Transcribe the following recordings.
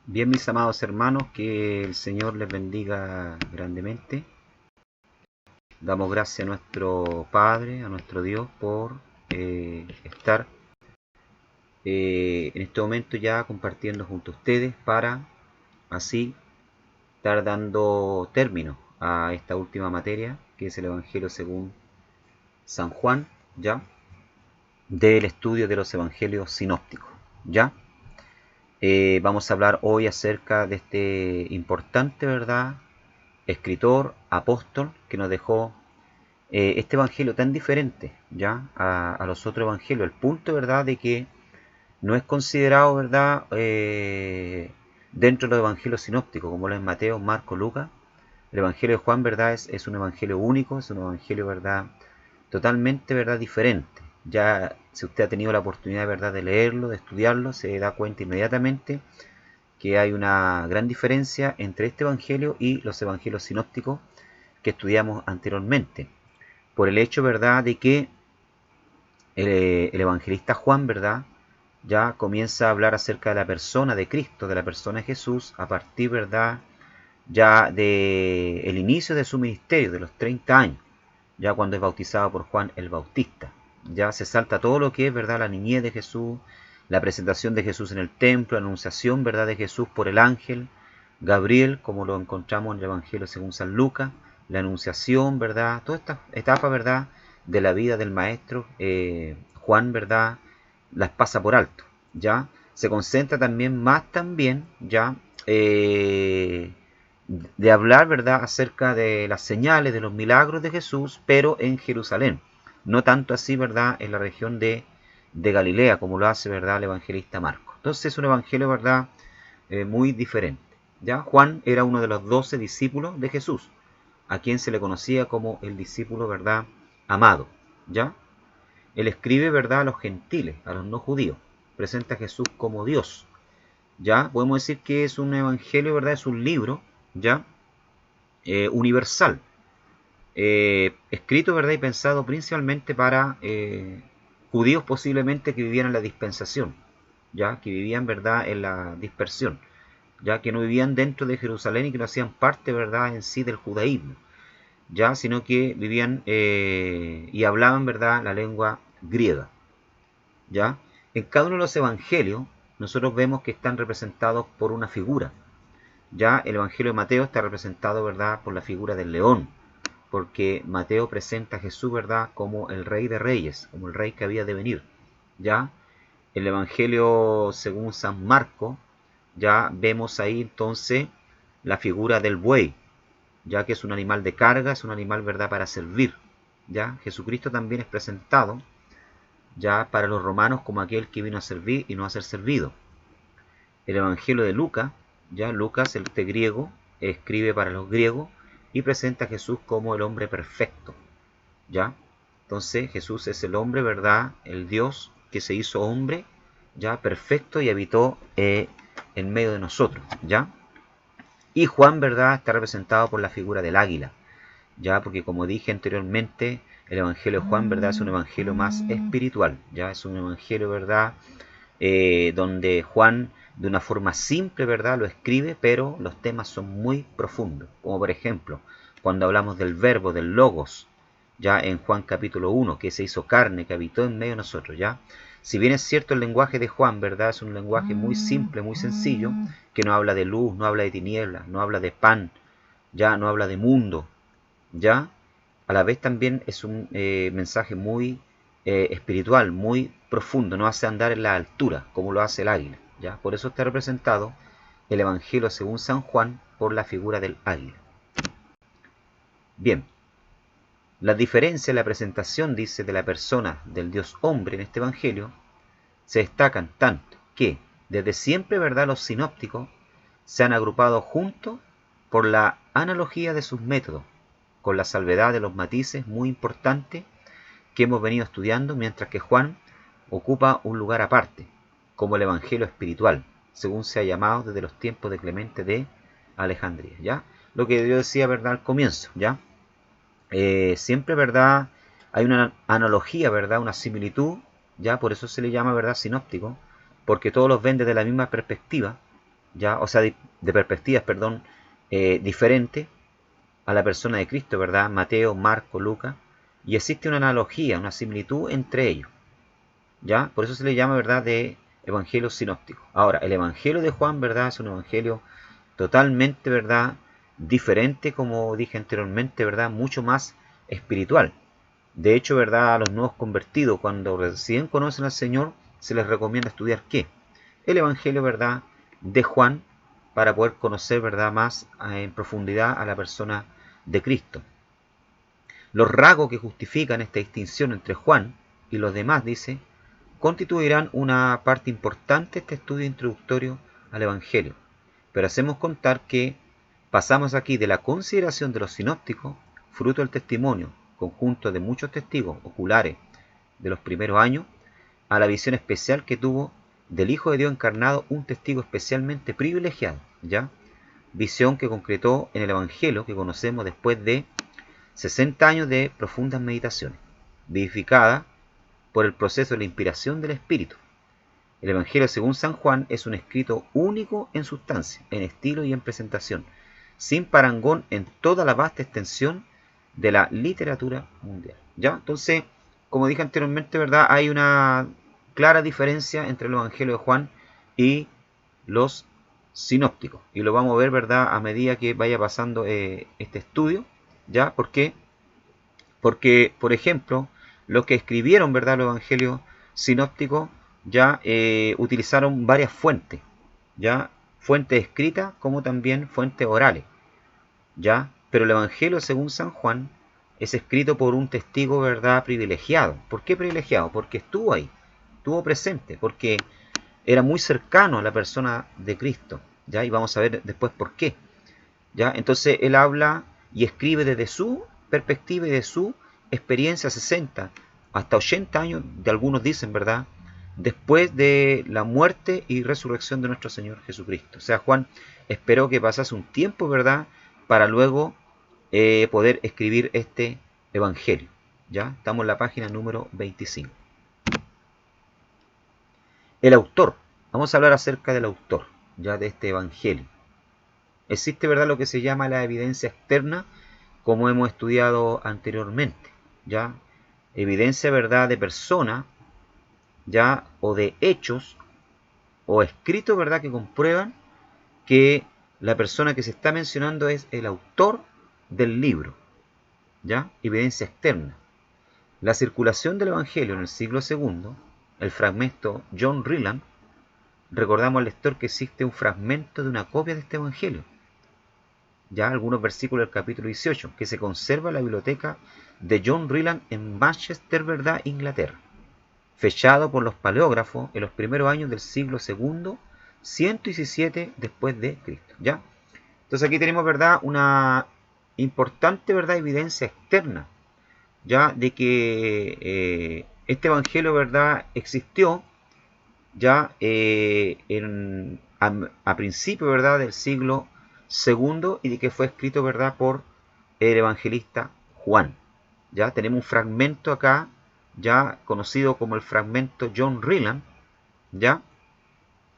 Bien, mis amados hermanos, que el Señor les bendiga grandemente. Damos gracias a nuestro Padre, a nuestro Dios, por estar en este momento ya compartiendo junto a ustedes para así estar dando término a esta última materia, que es el Evangelio según San Juan, ya, del estudio de los Evangelios sinópticos, ya. Vamos a hablar hoy acerca de este importante, ¿verdad?, escritor, apóstol, que nos dejó este evangelio tan diferente ya a los otros evangelios. El punto, ¿verdad?, de que no es considerado, ¿verdad?, dentro de los evangelios sinópticos, como lo es Mateo, Marcos, Lucas. El evangelio de Juan, ¿verdad?, es un evangelio único, es un evangelio, ¿verdad?, totalmente, ¿verdad?, diferente. Ya si usted ha tenido la oportunidad, ¿verdad?, de leerlo, de estudiarlo, se da cuenta inmediatamente que hay una gran diferencia entre este evangelio y los evangelios sinópticos que estudiamos anteriormente, por el hecho, ¿verdad?, de que el evangelista Juan, ¿verdad?, ya comienza a hablar acerca de la persona de Cristo, de la persona de Jesús, a partir, ¿verdad?, ya de el inicio de su ministerio, de los 30 años, ya cuando es bautizado por Juan el Bautista. Ya se salta todo lo que es, ¿verdad?, la niñez de Jesús, la presentación de Jesús en el templo, la anunciación, ¿verdad?, de Jesús por el ángel Gabriel, como lo encontramos en el Evangelio según San Lucas, la anunciación, ¿verdad?, toda esta etapa, ¿verdad?, de la vida del maestro Juan, ¿verdad?, las pasa por alto, ¿ya? Se concentra también más también, ¿ya?, de hablar, ¿verdad?, acerca de las señales, de los milagros de Jesús, pero en Jerusalén. No tanto así, ¿verdad?, en la región de Galilea, como lo hace, ¿verdad?, el evangelista Marcos. Entonces es un evangelio, ¿verdad?, muy diferente. ¿Ya? Juan era uno de los 12 discípulos de Jesús, a quien se le conocía como el discípulo, ¿verdad?, amado. ¿Ya? Él escribe, ¿verdad?, a los gentiles, a los no judíos. Presenta a Jesús como Dios. ¿Ya? Podemos decir que es un evangelio, ¿verdad?, es un libro, ¿ya?, universal, escrito, ¿verdad?, y pensado principalmente para judíos posiblemente que vivían en la dispensación, ya que vivían, ¿verdad?, en la dispersión, ya que no vivían dentro de Jerusalén y que no hacían parte, ¿verdad?, en sí del judaísmo, ya, sino que vivían y hablaban, ¿verdad?, la lengua griega, ya. En cada uno de los evangelios nosotros vemos que están representados por una figura. Ya el evangelio de Mateo está representado, ¿verdad?, por la figura del león, porque Mateo presenta a Jesús, ¿verdad?, como el rey de reyes, como el rey que había de venir. Ya el evangelio según San Marcos, ya vemos ahí entonces la figura del buey, ya que es un animal de carga, es un animal, ¿verdad?, para servir. Ya Jesucristo también es presentado ya para los romanos como aquel que vino a servir y no a ser servido. El evangelio de Lucas, ya Lucas, el griego, escribe para los griegos y presenta a Jesús como el hombre perfecto. ¿Ya? Entonces Jesús es el hombre, ¿verdad?, el Dios que se hizo hombre, ya perfecto, y habitó en medio de nosotros, ¿ya? Y Juan, ¿verdad?, está representado por la figura del águila, ya, porque como dije anteriormente, el evangelio de Juan, ¿verdad?, es un evangelio más espiritual, ya, es un evangelio, ¿verdad?, donde Juan de una forma simple, ¿verdad?, lo escribe, pero los temas son muy profundos, como por ejemplo cuando hablamos del verbo, del logos, ya en Juan capítulo 1, que se hizo carne, que habitó en medio de nosotros, ya. Si bien es cierto el lenguaje de Juan, ¿verdad?, es un lenguaje muy simple, muy sencillo, que no habla de luz, no habla de tinieblas, no habla de pan, ya, no habla de mundo, ya, a la vez también es un mensaje muy espiritual, muy profundo, no hace andar en la altura como lo hace el águila, ya. Por eso está representado el evangelio según San Juan por la figura del águila. Bien, la diferencia en la presentación, dice, de la persona del Dios hombre en este evangelio se destacan tanto que desde siempre, ¿verdad?, los sinópticos se han agrupado juntos por la analogía de sus métodos, con la salvedad de los matices muy importantes que hemos venido estudiando, mientras que Juan ocupa un lugar aparte, como el evangelio espiritual, según se ha llamado desde los tiempos de Clemente de Alejandría, ¿ya? Lo que yo decía, ¿verdad?, al comienzo, ¿ya? Siempre, ¿verdad?, hay una analogía, ¿verdad?, una similitud, ya, por eso se le llama, ¿verdad?, sinóptico, porque todos los ven desde la misma perspectiva, ¿ya? O sea, de perspectivas, perdón, diferentes a la persona de Cristo, ¿verdad? Mateo, Marco, Lucas, y existe una analogía, una similitud entre ellos, ¿ya? Por eso se le llama, ¿verdad?, de evangelio sinóptico. Ahora, el evangelio de Juan, ¿verdad?, es un evangelio totalmente, ¿verdad?, diferente, como dije anteriormente, ¿verdad?, mucho más espiritual. De hecho, ¿verdad?, a los nuevos convertidos, cuando recién conocen al Señor, se les recomienda estudiar ¿qué? El evangelio, ¿verdad?, de Juan, para poder conocer, ¿verdad?, más en profundidad a la persona de Cristo. Los rasgos que justifican esta distinción entre Juan y los demás, dice, constituirán una parte importante de este estudio introductorio al Evangelio. Pero hacemos contar que pasamos aquí de la consideración de los sinópticos, fruto del testimonio, conjunto de muchos testigos oculares de los primeros años, a la visión especial que tuvo del Hijo de Dios encarnado un testigo especialmente privilegiado, ¿ya? Visión que concretó en el Evangelio que conocemos después de 60 años de profundas meditaciones, vivificada por el proceso de la inspiración del Espíritu. El Evangelio según San Juan es un escrito único en sustancia, en estilo y en presentación, sin parangón en toda la vasta extensión de la literatura mundial. ¿Ya? Entonces, como dije anteriormente, ¿verdad?, hay una clara diferencia entre el Evangelio de Juan y los sinópticos. Y lo vamos a ver, ¿verdad?, a medida que vaya pasando este estudio. ¿Ya? ¿Por qué? Porque, por ejemplo, los que escribieron, ¿verdad?, los evangelios sinópticos ya utilizaron varias fuentes, ya fuentes escritas como también fuentes orales, ya. Pero el evangelio según San Juan es escrito por un testigo, ¿verdad?, privilegiado. ¿Por qué privilegiado? Porque estuvo ahí, estuvo presente, porque era muy cercano a la persona de Cristo, ya. Y vamos a ver después por qué. ¿Ya? Entonces él habla y escribe desde su perspectiva y de su experiencia 60 hasta 80 años, de algunos dicen, ¿verdad?, después de la muerte y resurrección de nuestro Señor Jesucristo. O sea, Juan esperó que pasase un tiempo, ¿verdad?, para luego poder escribir este evangelio. ¿Ya? Estamos en la página número 25. El autor. Vamos a hablar acerca del autor, ya, de este evangelio. Existe, ¿verdad?, lo que se llama la evidencia externa, como hemos estudiado anteriormente, ¿ya? Evidencia, ¿verdad?, de persona, ¿ya?, o de hechos o escritos, ¿verdad?, que comprueban que la persona que se está mencionando es el autor del libro, ¿ya? Evidencia externa. La circulación del Evangelio en el siglo II, el fragmento John Ryland, recordamos al lector que existe un fragmento de una copia de este Evangelio, ya algunos versículos del capítulo 18, que se conserva en la biblioteca de John Ryland en Manchester, ¿verdad?, Inglaterra, fechado por los paleógrafos en los primeros años del siglo II, 117 después de Cristo, ¿ya? Entonces aquí tenemos, ¿verdad?, una importante, ¿verdad?, evidencia externa, ya, de que este evangelio, ¿verdad?, existió ya a principio, ¿verdad?, del siglo segundo, y de que fue escrito, ¿verdad?, por el evangelista Juan. Ya tenemos un fragmento acá, ya conocido como el fragmento John Ryland, ya,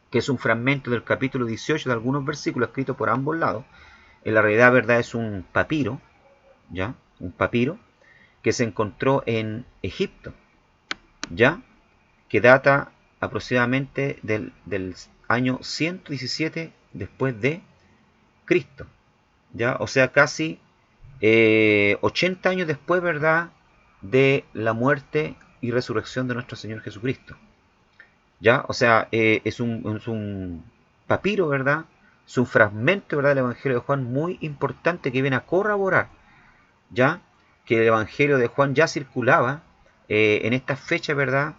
que es un fragmento del capítulo 18 de algunos versículos escritos por ambos lados. En la realidad, ¿verdad?, es un papiro, ya, un papiro que se encontró en Egipto, ya, que data aproximadamente del año 117 después de Cristo, ¿ya? O sea, casi 80 años después, ¿verdad?, de la muerte y resurrección de nuestro Señor Jesucristo, ¿ya? O sea, es un papiro, ¿verdad? Es un fragmento, ¿verdad?, del Evangelio de Juan muy importante que viene a corroborar, ¿ya?, que el Evangelio de Juan ya circulaba en esta fecha, ¿verdad?,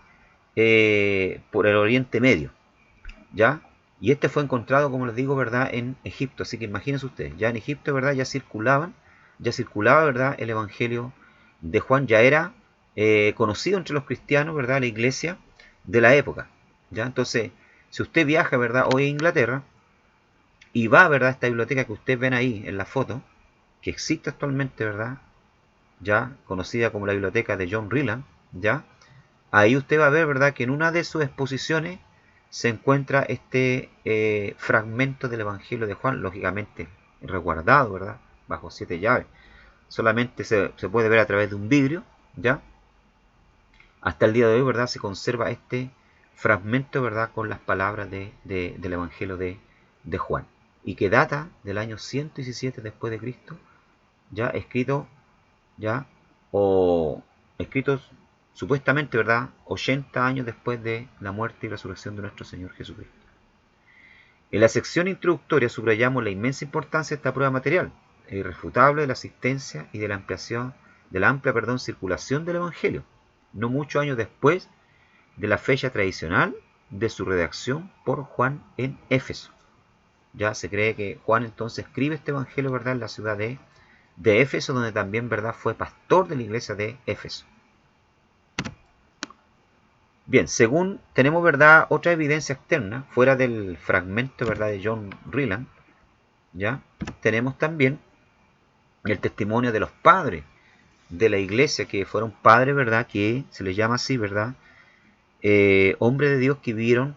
por el Oriente Medio, ¿ya? Y este fue encontrado, como les digo, ¿verdad?, en Egipto. Así que imagínense ustedes, ya en Egipto, ¿verdad?, ya circulaba, ¿verdad?, el Evangelio de Juan, ya era conocido entre los cristianos, ¿verdad?, la iglesia de la época, ¿ya? Entonces, si usted viaja, ¿verdad?, hoy a Inglaterra y va, ¿verdad?, a esta biblioteca que ustedes ven ahí en la foto, que existe actualmente, ¿verdad?, ya conocida como la biblioteca de John Ryland, ¿ya? Ahí usted va a ver, ¿verdad?, que en una de sus exposiciones se encuentra este fragmento del Evangelio de Juan, lógicamente resguardado, ¿verdad? Bajo 7 llaves. Solamente se puede ver a través de un vidrio, ¿ya? Hasta el día de hoy, ¿verdad? Se conserva este fragmento, ¿verdad? Con las palabras del Evangelio de Juan. Y que data del año 117 después de Cristo, ya escrito, ya, o escritos supuestamente, ¿verdad? 80 años después de la muerte y resurrección de nuestro Señor Jesucristo. En la sección introductoria subrayamos la inmensa importancia de esta prueba material, e irrefutable de la asistencia y de la ampliación, de la amplia, circulación del Evangelio, no muchos años después de la fecha tradicional de su redacción por Juan en Éfeso. Ya se cree que Juan entonces escribe este Evangelio, ¿verdad?, en la ciudad de Éfeso, donde también, ¿verdad?, fue pastor de la iglesia de Éfeso. Bien, según tenemos, ¿verdad?, otra evidencia externa, fuera del fragmento, ¿verdad?, de John Ryland, ¿ya? Tenemos también el testimonio de los padres de la iglesia, que fueron padres, ¿verdad?, que se les llama así, ¿verdad?, hombres de Dios que vivieron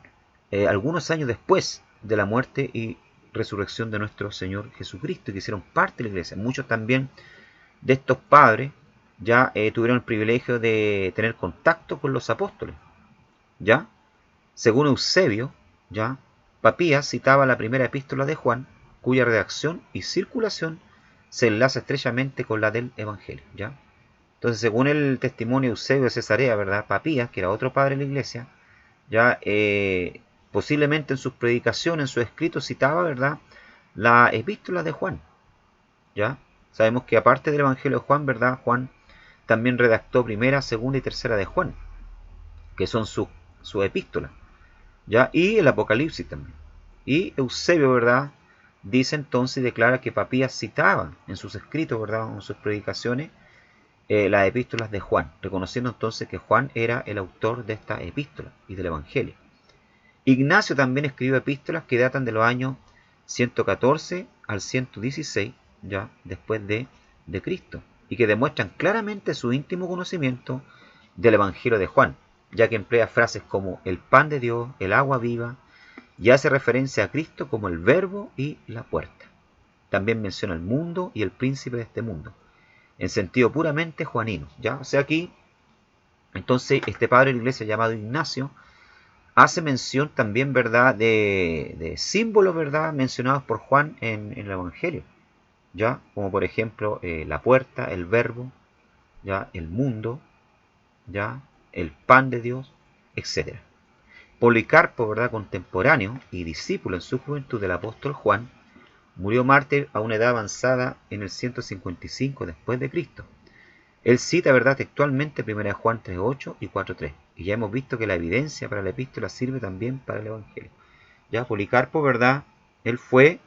algunos años después de la muerte y resurrección de nuestro Señor Jesucristo, y que hicieron parte de la iglesia. Muchos también de estos padres ya tuvieron el privilegio de tener contacto con los apóstoles, ¿ya? Según Eusebio, ¿ya?, Papías citaba la primera epístola de Juan, cuya redacción y circulación se enlaza estrechamente con la del Evangelio, ¿ya? Entonces, según el testimonio de Eusebio de Cesarea, ¿verdad?, Papías, que era otro padre de la iglesia, ya posiblemente en sus predicaciones, en sus escritos, citaba, ¿verdad?, la epístola de Juan, ¿ya? Sabemos que aparte del Evangelio de Juan, ¿verdad?, Juan también redactó primera, segunda y tercera de Juan, que son sus epístolas, ¿ya? Y el Apocalipsis también. Y Eusebio, ¿verdad?, dice entonces y declara que Papías citaba en sus escritos, ¿verdad?, en sus predicaciones, las epístolas de Juan, reconociendo entonces que Juan era el autor de esta epístola y del Evangelio. Ignacio también escribió epístolas que datan de los años 114 al 116, ya después de Cristo, y que demuestran claramente su íntimo conocimiento del Evangelio de Juan, ya que emplea frases como el pan de Dios, el agua viva, y hace referencia a Cristo como el verbo y la puerta. También menciona el mundo y el príncipe de este mundo, en sentido puramente juanino, ¿ya? O sea, aquí, entonces, este padre de la iglesia llamado Ignacio hace mención también, ¿verdad?, de símbolos, ¿verdad?, mencionados por Juan en el Evangelio, ¿ya? Como por ejemplo la puerta, el verbo, ¿ya?, el mundo, ¿ya?, el pan de Dios, etc. Policarpo, ¿verdad?, contemporáneo y discípulo en su juventud del apóstol Juan, murió mártir a una edad avanzada en el 155 después de Cristo. Él cita, ¿verdad?, textualmente 1 Juan 3.8 y 4.3. Y ya hemos visto que la evidencia para la epístola sirve también para el Evangelio. Ya Policarpo, ¿verdad?, él fue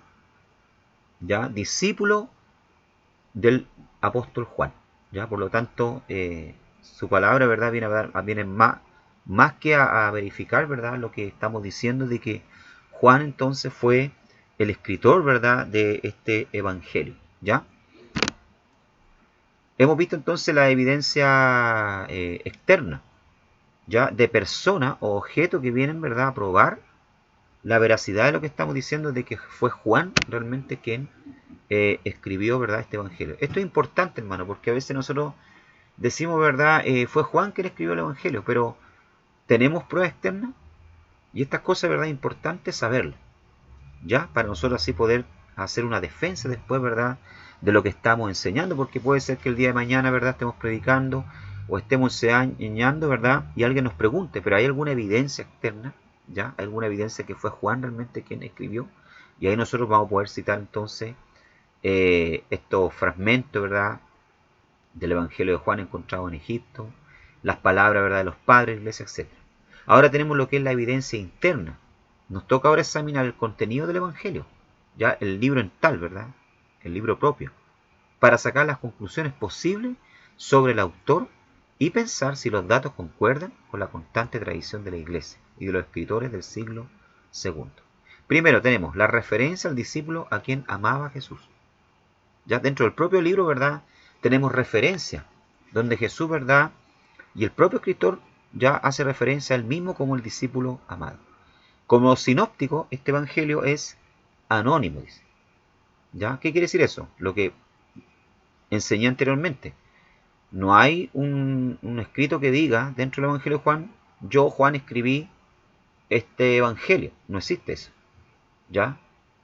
ya discípulo del apóstol Juan. Ya, por lo tanto, su palabra, ¿verdad?, viene más que a verificar, ¿verdad?, lo que estamos diciendo de que Juan entonces fue el escritor, ¿verdad?, de este Evangelio. ¿Ya? Hemos visto entonces la evidencia externa, ya, de personas o objetos que vienen, ¿verdad?, a probar la veracidad de lo que estamos diciendo, de que fue Juan realmente quien escribió, ¿verdad?, este Evangelio. Esto es importante, hermano, porque a veces nosotros decimos, ¿verdad?, fue Juan quien escribió el Evangelio, pero tenemos pruebas externas, y estas cosas, ¿verdad?, es importante saberlas, ¿ya?, para nosotros así poder hacer una defensa después, ¿verdad?, de lo que estamos enseñando, porque puede ser que el día de mañana, ¿verdad?, estemos predicando o estemos enseñando, ¿verdad?, y alguien nos pregunte, ¿pero hay alguna evidencia externa? ¿Ya? ¿Alguna evidencia que fue Juan realmente quien escribió? Y ahí nosotros vamos a poder citar entonces estos fragmentos, ¿verdad?, del Evangelio de Juan encontrado en Egipto, las palabras, ¿verdad?, de los padres de la iglesia, etc. Ahora tenemos lo que es la evidencia interna. Nos toca ahora examinar el contenido del Evangelio, ya el libro en tal, ¿verdad?, el libro propio, para sacar las conclusiones posibles sobre el autor y pensar si los datos concuerdan con la constante tradición de la Iglesia y de los escritores del siglo II. Primero tenemos la referencia al discípulo a quien amaba Jesús. Ya dentro del propio libro, ¿verdad?, tenemos referencia, donde Jesús, ¿verdad?, y el propio escritor ya hace referencia a él mismo como el discípulo amado. Como sinóptico, este evangelio es anónimo, dice. ¿Ya? ¿Qué quiere decir eso? Lo que enseñé anteriormente. No hay un escrito que diga dentro del evangelio de Juan, yo Juan escribí este evangelio. No existe eso. ¿Ya?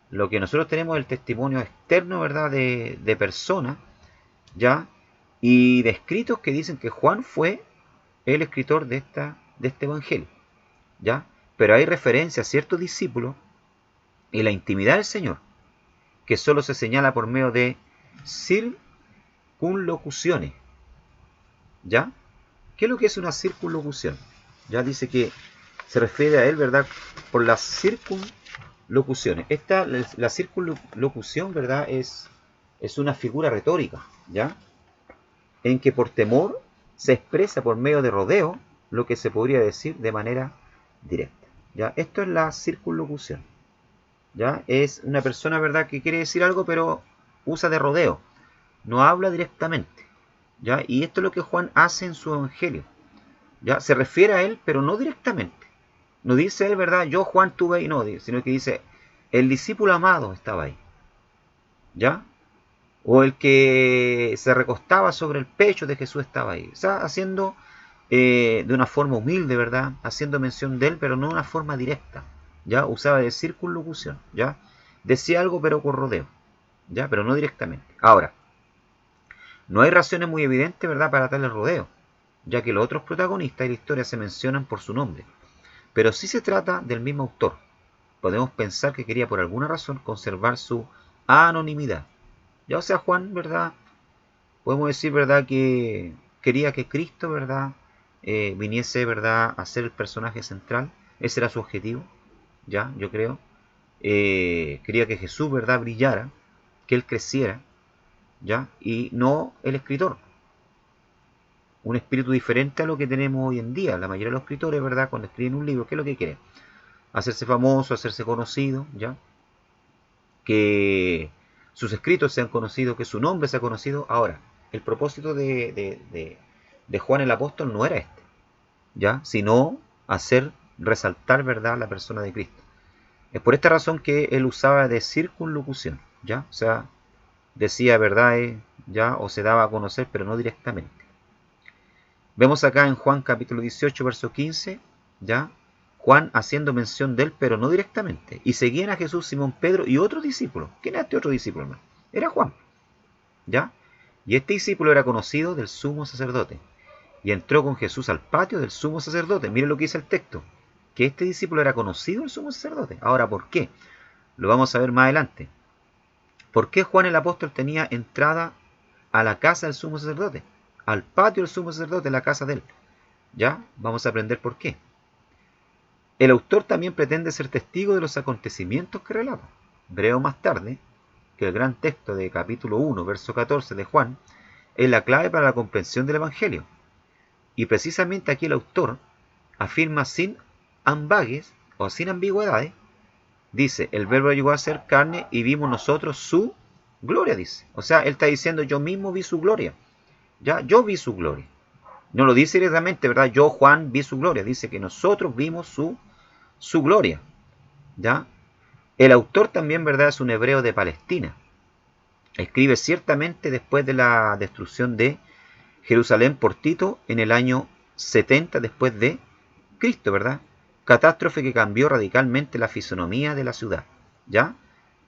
Lo que nosotros tenemos es el testimonio externo, ¿verdad? De personas, ¿ya? Y de escritos que dicen que Juan fue el escritor de este evangelio, ¿ya? Pero hay referencia a ciertos discípulos y la intimidad del Señor, que solo se señala por medio de circunlocuciones, ¿ya? ¿Qué es lo que es una circunlocución? Ya dice que se refiere a él, ¿verdad? Por las circunlocuciones. La circunlocución, ¿verdad? Es una figura retórica, ¿ya? En que por temor se expresa por medio de rodeo lo que se podría decir de manera directa, ¿ya? Esto es la circunlocución, ¿ya? Es una persona, ¿verdad?, que quiere decir algo, pero usa de rodeo, no habla directamente, ¿ya? Y esto es lo que Juan hace en su evangelio, ¿ya? Se refiere a él, pero no directamente. No dice él, ¿verdad?, yo Juan tuve ahí, no, sino que dice, el discípulo amado estaba ahí, ¿ya? O el que se recostaba sobre el pecho de Jesús estaba ahí. O sea, haciendo de una forma humilde, ¿verdad? Haciendo mención de él, pero no de una forma directa. ¿Ya? Usaba de circunlocución, ¿ya? Decía algo, pero con rodeo, ¿ya? Pero no directamente. Ahora, no hay razones muy evidentes, ¿verdad?, para tal rodeo, ya que los otros protagonistas de la historia se mencionan por su nombre. Pero si se trata del mismo autor, podemos pensar que quería por alguna razón conservar su anonimidad. Ya, o sea, Juan, ¿verdad? Podemos decir, ¿verdad?, que quería que Cristo, ¿verdad?, viniese, ¿verdad?, a ser el personaje central. Ese era su objetivo, ya, yo creo. Quería que Jesús, ¿verdad?, brillara, que él creciera, ya, y no el escritor. Un espíritu diferente a lo que tenemos hoy en día. La mayoría de los escritores, ¿verdad?, cuando escriben un libro, ¿qué es lo que quieren? Hacerse famoso, hacerse conocido, ya. Que sus escritos sean conocidos, que su nombre sea conocido. Ahora, el propósito de Juan el Apóstol no era este, ¿ya? Sino hacer resaltar, ¿verdad?, la persona de Cristo. Es por esta razón que él usaba de circunlocución, ¿ya? O sea, decía verdades, ¿ya? O se daba a conocer, pero no directamente. Vemos acá en Juan capítulo 18, verso 15, ¿ya? Juan haciendo mención de él, pero no directamente. Y seguían a Jesús, Simón, Pedro y otros discípulos. ¿Quién era este otro discípulo, hermano? Era Juan, ¿ya? Y este discípulo era conocido del sumo sacerdote. Y entró con Jesús al patio del sumo sacerdote. Miren lo que dice el texto. Que este discípulo era conocido del sumo sacerdote. Ahora, ¿por qué? Lo vamos a ver más adelante. ¿Por qué Juan el apóstol tenía entrada a la casa del sumo sacerdote? Al patio del sumo sacerdote, la casa de él. ¿Ya? Vamos a aprender por qué. El autor también pretende ser testigo de los acontecimientos que relata. Veremos más tarde que el gran texto de capítulo 1, verso 14 de Juan, es la clave para la comprensión del Evangelio. Y precisamente aquí el autor afirma sin ambages o sin ambigüedades, dice, el verbo llegó a ser carne y vimos nosotros su gloria, dice. O sea, él está diciendo, yo mismo vi su gloria. Ya, yo vi su gloria. No lo dice directamente, ¿verdad? Yo, Juan, vi su gloria. Dice que nosotros vimos su gloria. ¿Ya? El autor también, ¿verdad?, es un hebreo de Palestina. Escribe ciertamente después de la destrucción de Jerusalén por Tito en el año 70 después de Cristo, ¿verdad? Catástrofe que cambió radicalmente la fisonomía de la ciudad, ¿ya?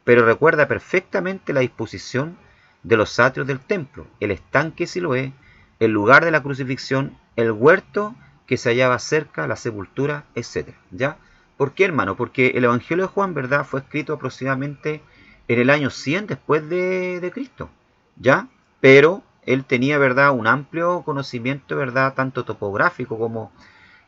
Pero recuerda perfectamente la disposición de los atrios del templo, el estanque Siloé, el lugar de la crucifixión, el huerto que se hallaba cerca, la sepultura, etc. ¿Ya? ¿Por qué, hermano? Porque el Evangelio de Juan, ¿verdad?, fue escrito aproximadamente en el año 100 después de Cristo, ¿ya? Pero él tenía, ¿verdad?, un amplio conocimiento, ¿verdad?, tanto topográfico como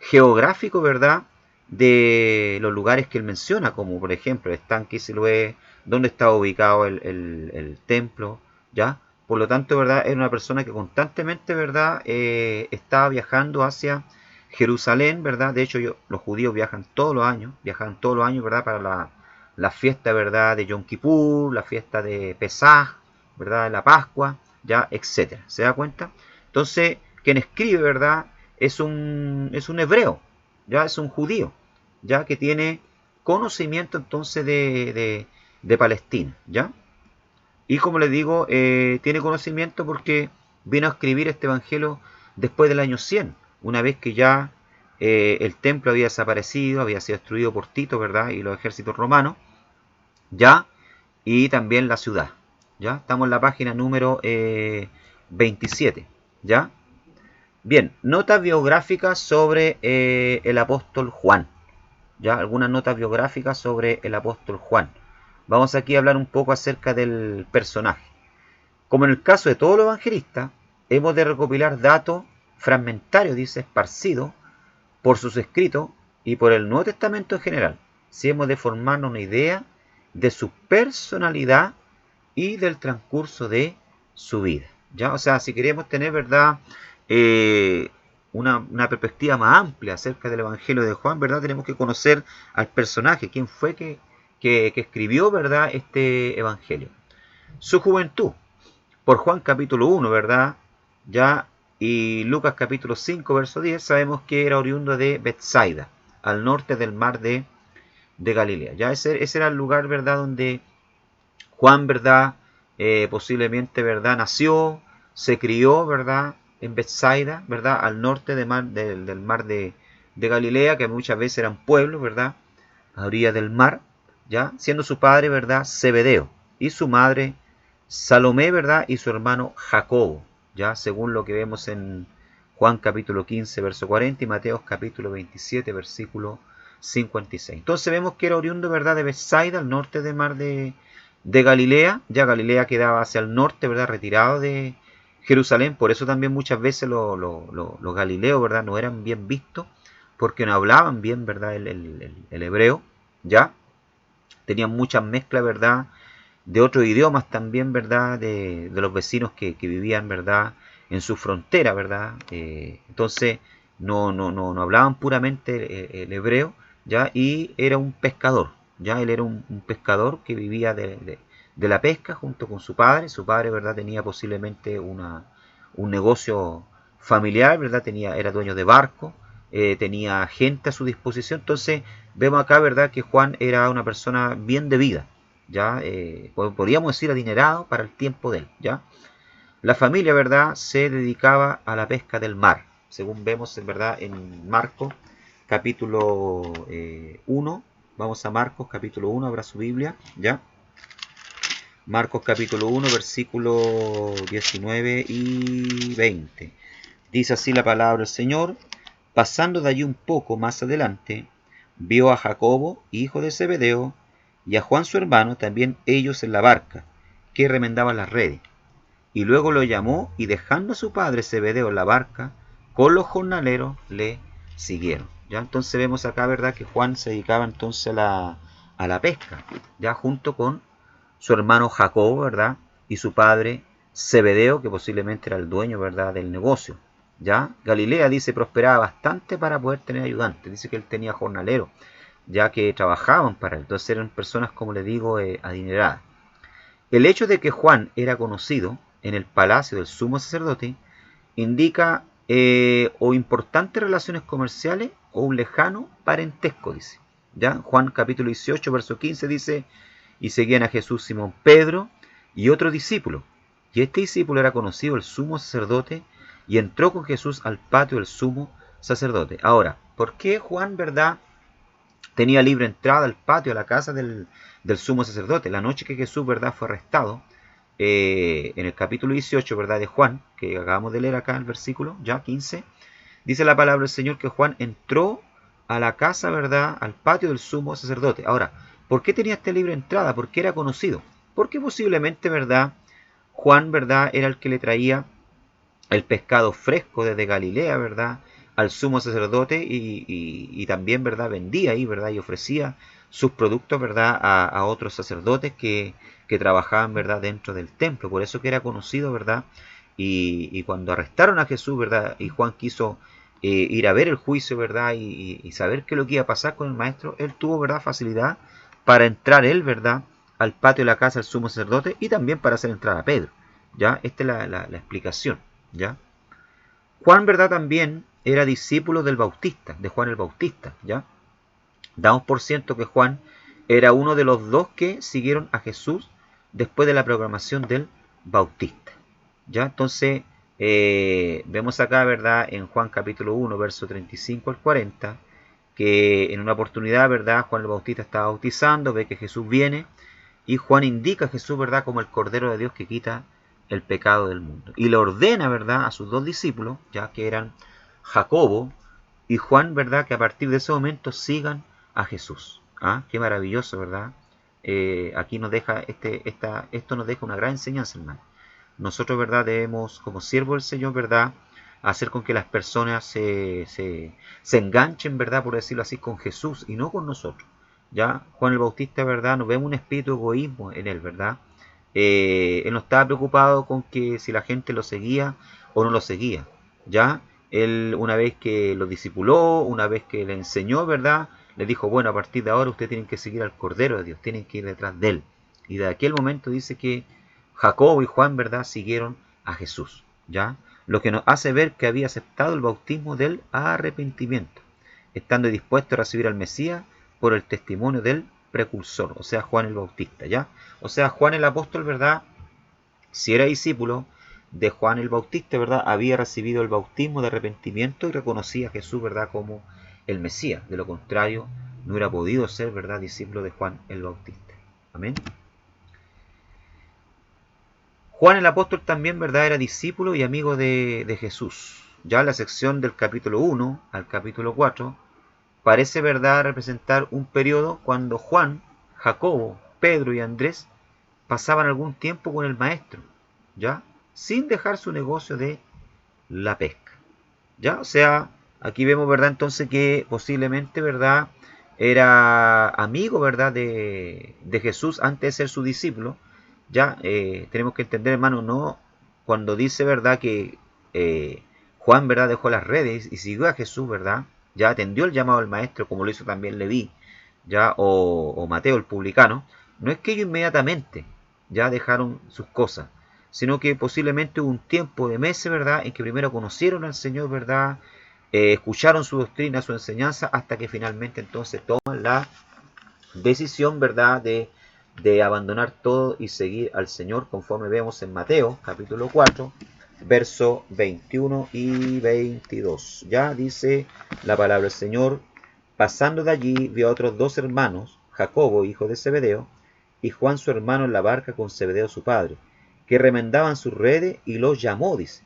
geográfico, ¿verdad?, de los lugares que él menciona, como por ejemplo el estanque Siloé, donde estaba ubicado el templo, ¿ya? Por lo tanto, ¿verdad?, era una persona que constantemente, ¿verdad?, estaba viajando hacia Jerusalén, ¿verdad? De hecho, los judíos viajan todos los años, ¿verdad?, para la fiesta, ¿verdad?, de Yom Kippur, la fiesta de Pesaj, ¿verdad?, la Pascua, ¿ya?, etcétera. ¿Se da cuenta? Entonces, quien escribe, ¿verdad?, es un hebreo, ya es un judío, ya que tiene conocimiento entonces de Palestina, ¿ya? Y como les digo, tiene conocimiento porque vino a escribir este evangelio después del año 100, una vez que ya el templo había desaparecido, había sido destruido por Tito, ¿verdad? Y los ejércitos romanos, ¿ya? Y también la ciudad, ¿ya? Estamos en la página número 27, ¿ya? Bien, notas biográficas sobre el apóstol Juan, ¿ya? Algunas notas biográficas sobre el apóstol Juan. Vamos aquí a hablar un poco acerca del personaje. Como en el caso de todos los evangelistas, hemos de recopilar datos fragmentarios, dice, esparcidos por sus escritos y por el Nuevo Testamento en general, si hemos de formarnos una idea de su personalidad y del transcurso de su vida, ¿ya? O sea, si queremos tener, ¿verdad?, eh, una perspectiva más amplia acerca del Evangelio de Juan, ¿verdad?, tenemos que conocer al personaje, quién fue que escribió, ¿verdad?, este Evangelio. Su juventud, por Juan capítulo 1, ¿verdad?, ya, y Lucas capítulo 5, verso 10, sabemos que era oriundo de Bethsaida, al norte del mar de Galilea. Ya ese era el lugar, ¿verdad?, donde Juan, ¿verdad?, posiblemente, ¿verdad?, nació, se crió, ¿verdad?, en Bethsaida, ¿verdad?, al norte del mar de Galilea, que muchas veces eran pueblos, ¿verdad?, a orilla del mar, ¿ya?, siendo su padre, ¿verdad?, Zebedeo, y su madre Salomé, ¿verdad?, y su hermano Jacobo, ¿ya?, según lo que vemos en Juan capítulo 15, verso 40, y Mateo capítulo 27, versículo 56. Entonces vemos que era oriundo, ¿verdad?, de Bethsaida, al norte del mar de Galilea. Ya Galilea quedaba hacia el norte, ¿verdad?, retirado de Jerusalén. Por eso también muchas veces los galileos, ¿verdad?, no eran bien vistos, porque no hablaban bien, ¿verdad?, el hebreo, ¿ya? Tenían muchas mezclas, ¿verdad?, de otros idiomas también, ¿verdad?, de los vecinos que vivían, ¿verdad?, en su frontera, ¿verdad? Entonces no hablaban puramente el hebreo, ¿ya? Y era un pescador, ¿ya? Él era un pescador que vivía de la pesca junto con su padre. Su padre, ¿verdad?, tenía posiblemente un negocio familiar, ¿verdad? Era dueño de barco, tenía gente a su disposición. Entonces vemos acá, ¿verdad?, que Juan era una persona bien de vida, ¿ya? Podríamos decir adinerado para el tiempo de él, ¿ya? La familia, ¿verdad?, se dedicaba a la pesca del mar, según vemos, ¿verdad?, en Marcos capítulo 1. Vamos a Marcos capítulo 1, abra su Biblia, ¿ya? Marcos capítulo 1, versículo 19 y 20. Dice así la palabra del Señor: pasando de allí un poco más adelante, vio a Jacobo, hijo de Zebedeo, y a Juan su hermano, también ellos en la barca, que remendaban las redes. Y luego lo llamó, y dejando a su padre Zebedeo en la barca, con los jornaleros le siguieron. ¿Ya? Entonces vemos acá, ¿verdad?, que Juan se dedicaba entonces a la pesca, ya, junto con su hermano Jacobo, ¿verdad?, y su padre Zebedeo, que posiblemente era el dueño, ¿verdad?, del negocio. ¿Ya? Galilea, dice, prosperaba bastante para poder tener ayudantes. Dice que él tenía jornaleros, ya que trabajaban para él. Entonces eran personas, como le digo, adineradas. El hecho de que Juan era conocido en el palacio del sumo sacerdote indica o importantes relaciones comerciales o un lejano parentesco, dice. ¿Ya? Juan capítulo 18, verso 15 dice: y seguían a Jesús Simón Pedro y otro discípulo. Y este discípulo era conocido el sumo sacerdote, y entró con Jesús al patio del sumo sacerdote. Ahora, ¿por qué Juan, verdad, tenía libre entrada al patio, a la casa del sumo sacerdote? La noche que Jesús, verdad, fue arrestado, en el capítulo 18, verdad, de Juan, que acabamos de leer acá, el versículo ya 15, dice la palabra del Señor que Juan entró a la casa, verdad, al patio del sumo sacerdote. Ahora, ¿por qué tenía esta libre entrada? ¿Por qué era conocido? Porque posiblemente, verdad, Juan, verdad, era el que le traía el pescado fresco desde Galilea, ¿verdad?, al sumo sacerdote, y también, ¿verdad?, vendía ahí, ¿verdad?, y ofrecía sus productos, ¿verdad?, a otros sacerdotes que trabajaban, ¿verdad?, dentro del templo. Por eso que era conocido, ¿verdad? Y cuando arrestaron a Jesús, ¿verdad?, y Juan quiso ir a ver el juicio, ¿verdad?, y saber qué es lo que iba a pasar con el maestro, él tuvo, ¿verdad?, facilidad para entrar él, ¿verdad?, al patio de la casa del sumo sacerdote, y también para hacer entrar a Pedro. ¿Ya? Esta es la explicación. ¿Ya? Juan, ¿verdad?, también era discípulo del Bautista, de Juan el Bautista, ¿ya? Damos por cierto que Juan era uno de los dos que siguieron a Jesús después de la proclamación del Bautista. ¿Ya? Entonces, vemos acá, ¿verdad? En Juan capítulo 1, verso 35 al 40, que en una oportunidad, ¿verdad? Juan el Bautista está bautizando, ve que Jesús viene, y Juan indica a Jesús, ¿verdad? Como el Cordero de Dios que quita el pecado del mundo. Y le ordena, ¿verdad? A sus dos discípulos, ya que eran Jacobo y Juan, ¿verdad? Que a partir de ese momento sigan a Jesús. ¿Ah? Qué maravilloso, ¿verdad? Aquí nos deja esto nos deja una gran enseñanza, hermano. Nosotros, ¿verdad? Debemos, como siervos del Señor, ¿verdad? Hacer con que las personas se enganchen, ¿verdad? Por decirlo así, con Jesús y no con nosotros. Ya Juan el Bautista, ¿verdad? Nos vemos un espíritu de egoísmo en él, ¿verdad? Él no estaba preocupado con que si la gente lo seguía o no lo seguía. Ya él, una vez que lo discipuló, una vez que le enseñó, ¿verdad? Le dijo, bueno, a partir de ahora ustedes tienen que seguir al Cordero de Dios, tienen que ir detrás de él. Y de aquel momento dice que Jacobo y Juan, ¿verdad?, siguieron a Jesús. ¿Ya? Lo que nos hace ver que había aceptado el bautismo del arrepentimiento, estando dispuesto a recibir al Mesías por el testimonio del precursor, o sea, Juan el Bautista. ¿Ya? O sea, Juan el apóstol, ¿verdad?, si era discípulo de Juan el Bautista, ¿verdad?, había recibido el bautismo de arrepentimiento y reconocía a Jesús, ¿verdad?, como el Mesías. De lo contrario, no hubiera podido ser, ¿verdad?, discípulo de Juan el Bautista. Amén. Juan el apóstol también, ¿verdad?, era discípulo y amigo de Jesús. Ya en la sección del capítulo 1 al capítulo 4 parece, ¿verdad?, representar un periodo cuando Juan, Jacobo, Pedro y Andrés pasaban algún tiempo con el maestro, ¿ya? Sin dejar su negocio de la pesca, ¿ya? O sea, aquí vemos, ¿verdad?, entonces que posiblemente, ¿verdad?, era amigo, ¿verdad?, de Jesús antes de ser su discípulo. Ya tenemos que entender, hermano, no cuando dice, ¿verdad?, que Juan, ¿verdad?, dejó las redes y siguió a Jesús, ¿verdad?, ya atendió el llamado del maestro, como lo hizo también Leví, ya, o Mateo el publicano. No es que ellos inmediatamente ya dejaron sus cosas, sino que posiblemente hubo un tiempo de meses, ¿verdad?, en que primero conocieron al Señor, ¿verdad?, escucharon su doctrina, su enseñanza, hasta que finalmente entonces toman la decisión, ¿verdad?, de abandonar todo y seguir al Señor, conforme vemos en Mateo, capítulo 4, verso 21 y 22. Ya dice la palabra del Señor: pasando de allí vio a otros dos hermanos, Jacobo, hijo de Zebedeo, y Juan su hermano en la barca con Zebedeo su padre, que remendaban sus redes, y los llamó, dice.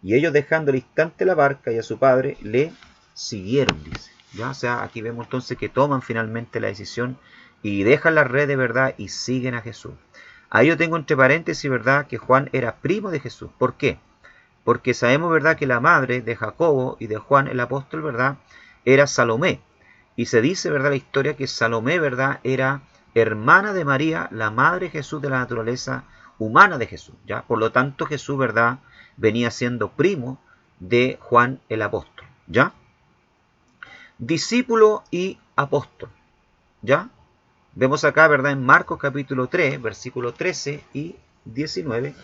Y ellos, dejando al instante la barca y a su padre, le siguieron, dice. ¿Ya? O sea, aquí vemos entonces que toman finalmente la decisión y dejan la red de verdad y siguen a Jesús. Ahí yo tengo entre paréntesis, ¿verdad?, que Juan era primo de Jesús. ¿Por qué? Porque sabemos, ¿verdad?, que la madre de Jacobo y de Juan el apóstol, ¿verdad?, era Salomé. Y se dice, ¿verdad?, la historia que Salomé, ¿verdad?, era hermana de María, la madre de Jesús, de la naturaleza humana de Jesús. ¿Ya? Por lo tanto, Jesús, ¿verdad?, venía siendo primo de Juan el apóstol. ¿Ya? Discípulo y apóstol. ¿Ya? Vemos acá, ¿verdad?, en Marcos capítulo 3, versículos 13 y 19,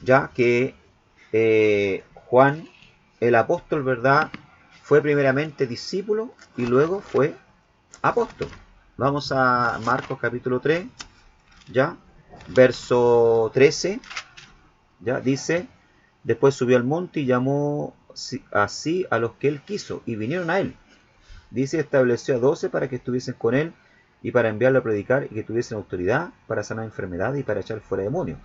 ya que Juan el apóstol, ¿verdad?, fue primeramente discípulo y luego fue apóstol. Vamos a Marcos capítulo 3, ya, verso 13, ya, dice: después subió al monte y llamó así a los que él quiso, y vinieron a él. Dice: estableció a 12 para que estuviesen con él y para enviarlo a predicar, y que tuviesen autoridad para sanar enfermedades y para echar fuera demonios.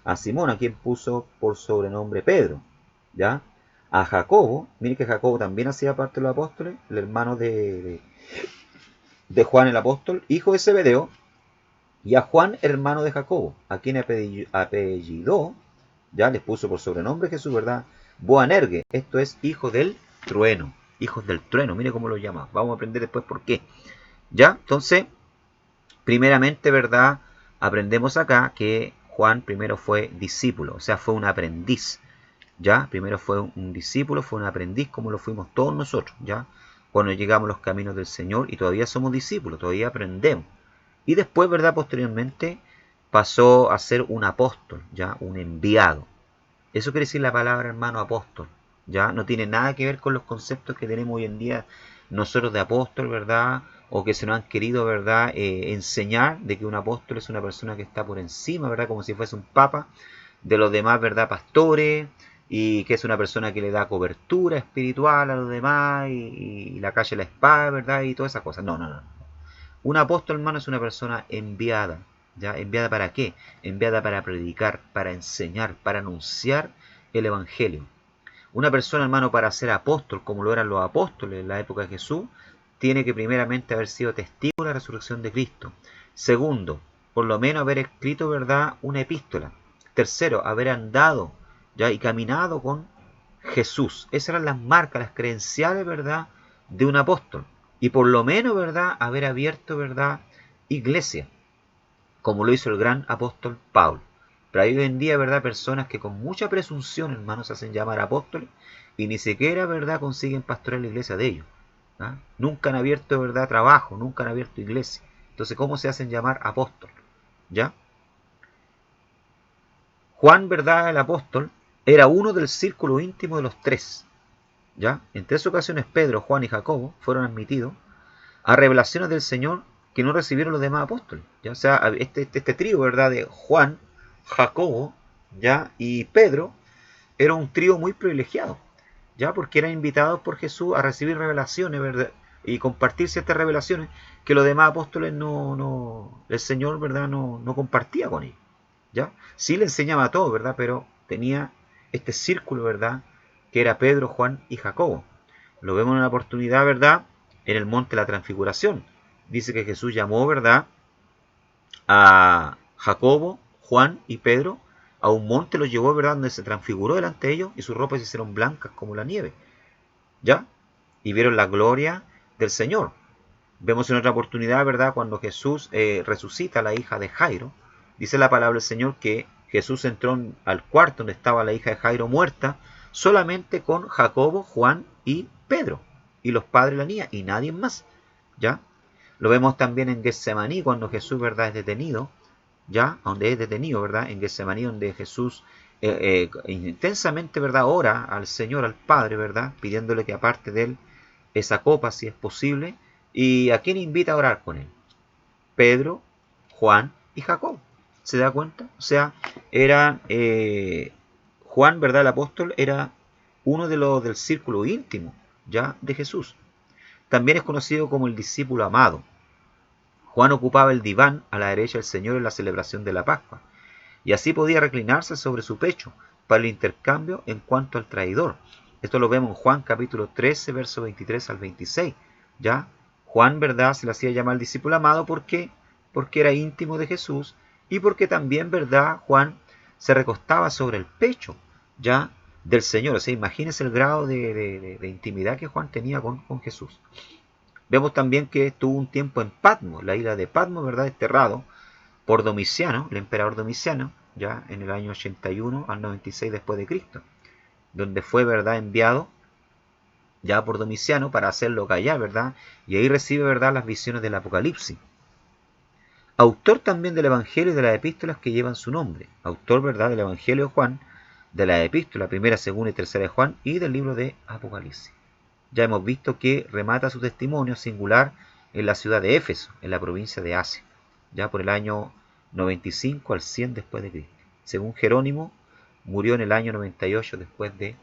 A Simón, a quien puso por sobrenombre Pedro, ¿ya? A Jacobo, mire que Jacobo también hacía parte de los apóstoles, el hermano de Juan el apóstol, hijo de Zebedeo, y a Juan, hermano de Jacobo, a quien apellidó, ya les puso por sobrenombre Jesús, ¿verdad?, Boanergue, esto es, hijo del trueno, hijos del trueno, mire cómo lo llama. Vamos a aprender después por qué. Ya, entonces, primeramente, ¿verdad?, aprendemos acá que Juan primero fue discípulo, o sea, fue un aprendiz. Ya, primero fue un discípulo, fue un aprendiz, como lo fuimos todos nosotros, ya, cuando llegamos a los caminos del Señor, y todavía somos discípulos, todavía aprendemos. Y después, ¿verdad?, posteriormente pasó a ser un apóstol, ya, un enviado. Eso quiere decir la palabra, hermano, apóstol. Ya no tiene nada que ver con los conceptos que tenemos hoy en día nosotros de apóstol, ¿verdad?, o que se nos han querido, ¿verdad?, enseñar de que un apóstol es una persona que está por encima, ¿verdad?, como si fuese un papa de los demás, ¿verdad?, pastores, y que es una persona que le da cobertura espiritual a los demás, y la calle la espada, ¿verdad?, y todas esas cosas. No, no, no. Un apóstol, hermano, es una persona enviada. ¿Ya? ¿Enviada para qué? Enviada para predicar, para enseñar, para anunciar el Evangelio. Una persona, hermano, para ser apóstol, como lo eran los apóstoles en la época de Jesús, tiene que primeramente haber sido testigo de la resurrección de Cristo. Segundo, por lo menos haber escrito, ¿verdad?, una epístola. Tercero, haber andado, ¿ya?, y caminado con Jesús. Esas eran las marcas, las credenciales, ¿verdad?, de un apóstol. Y por lo menos, ¿verdad?, haber abierto, ¿verdad?, iglesia, como lo hizo el gran apóstol Pablo. Pero hay hoy en día, ¿verdad?, personas que con mucha presunción, hermanos, se hacen llamar apóstoles y ni siquiera, ¿verdad?, consiguen pastorear la iglesia de ellos. ¿Ah? Nunca han abierto, ¿verdad?, trabajo, nunca han abierto iglesia. Entonces, ¿cómo se hacen llamar apóstol? ¿Ya? Juan, ¿verdad?, el apóstol, era uno del círculo íntimo de los tres. ¿Ya? En tres ocasiones Pedro, Juan y Jacobo fueron admitidos a revelaciones del Señor que no recibieron los demás apóstoles. ¿Ya? O sea, este trío, ¿verdad?, de Juan, Jacobo, ¿ya?, y Pedro, era un trío muy privilegiado, ¿ya?, porque eran invitados por Jesús a recibir revelaciones, ¿verdad?, y compartir ciertas revelaciones que los demás apóstoles el Señor, ¿verdad?, no compartía con ellos, ¿ya? Sí le enseñaba a todos, ¿verdad?, pero tenía este círculo, ¿verdad?, que era Pedro, Juan y Jacobo. Lo vemos en una oportunidad, ¿verdad?, en el monte de la transfiguración. Dice que Jesús llamó, ¿verdad?, a Jacobo, Juan y Pedro a un monte, los llevó, ¿verdad?, donde se transfiguró delante de ellos y sus ropas se hicieron blancas como la nieve. ¿Ya? Y vieron la gloria del Señor. Vemos en otra oportunidad, ¿verdad?, cuando Jesús resucita a la hija de Jairo. Dice la palabra del Señor que Jesús entró al cuarto donde estaba la hija de Jairo muerta, solamente con Jacobo, Juan y Pedro, y los padres de la niña, y nadie más. ¿Ya? Lo vemos también en Getsemaní, cuando Jesús, ¿verdad?, es detenido, ¿ya? Donde es detenido, ¿verdad?, en Getsemaní, donde Jesús intensamente, ¿verdad?, ora al Señor, al Padre, ¿verdad?, pidiéndole que aparte de él esa copa, si es posible. ¿Y a quién invita a orar con él? Pedro, Juan y Jacob. ¿Se da cuenta? O sea, era Juan, ¿verdad?, el apóstol, era uno de los del círculo íntimo, ¿ya?, de Jesús. También es conocido como el discípulo amado. Juan ocupaba el diván a la derecha del Señor en la celebración de la Pascua, y así podía reclinarse sobre su pecho para el intercambio en cuanto al traidor. Esto lo vemos en Juan capítulo 13, verso 23 al 26. ¿Ya? Juan, ¿verdad?, se le hacía llamar discípulo amado porque era íntimo de Jesús, y porque también, ¿verdad?, Juan se recostaba sobre el pecho, ¿ya?, del Señor. O sea, imagínense el grado de intimidad que Juan tenía con Jesús. Vemos también que estuvo un tiempo en Patmos, la isla de Patmos, ¿verdad?, desterrado por Domiciano, el emperador Domiciano, ya en el año 81 al 96 después de Cristo, donde fue, ¿verdad?, enviado ya por Domiciano para hacerlo callar, ¿verdad?, y ahí recibe, ¿verdad?, las visiones del Apocalipsis. Autor también del Evangelio y de las epístolas que llevan su nombre. Autor, ¿verdad?, del Evangelio de Juan, de la epístola primera, segunda y tercera de Juan, y del libro de Apocalipsis. Ya hemos visto que remata su testimonio singular en la ciudad de Éfeso, en la provincia de Asia, ya por el año 95 al 100 después de Cristo. Según Jerónimo, murió en el año 98 después de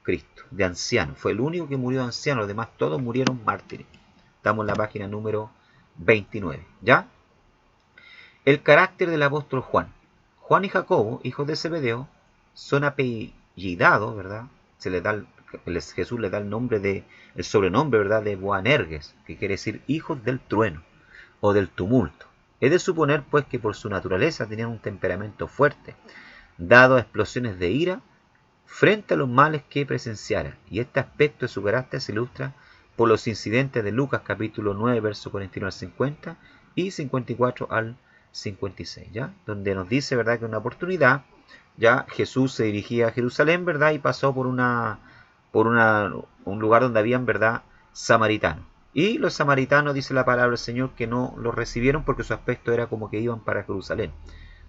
Cristo, de anciano. Fue el único que murió de anciano, los demás todos murieron mártires. Estamos en la página número 29. ¿Ya? El carácter del apóstol Juan. Juan y Jacobo, hijos de Zebedeo, son apellidados, ¿verdad? Jesús le da el sobrenombre, ¿verdad?, de Boanerges, que quiere decir hijos del trueno o del tumulto. Es de suponer, pues, que por su naturaleza tenían un temperamento fuerte, dado a explosiones de ira frente a los males que presenciara. Y este aspecto de su carácter se ilustra por los incidentes de Lucas capítulo 9, verso 41 al 50 y 54 al 56, ¿ya? Donde nos dice, ¿verdad?, que en una oportunidad ya Jesús se dirigía a Jerusalén, ¿verdad?, y pasó por un lugar donde habían, ¿verdad?, samaritanos. Y los samaritanos, dice la palabra del Señor, que no los recibieron porque su aspecto era como que iban para Jerusalén.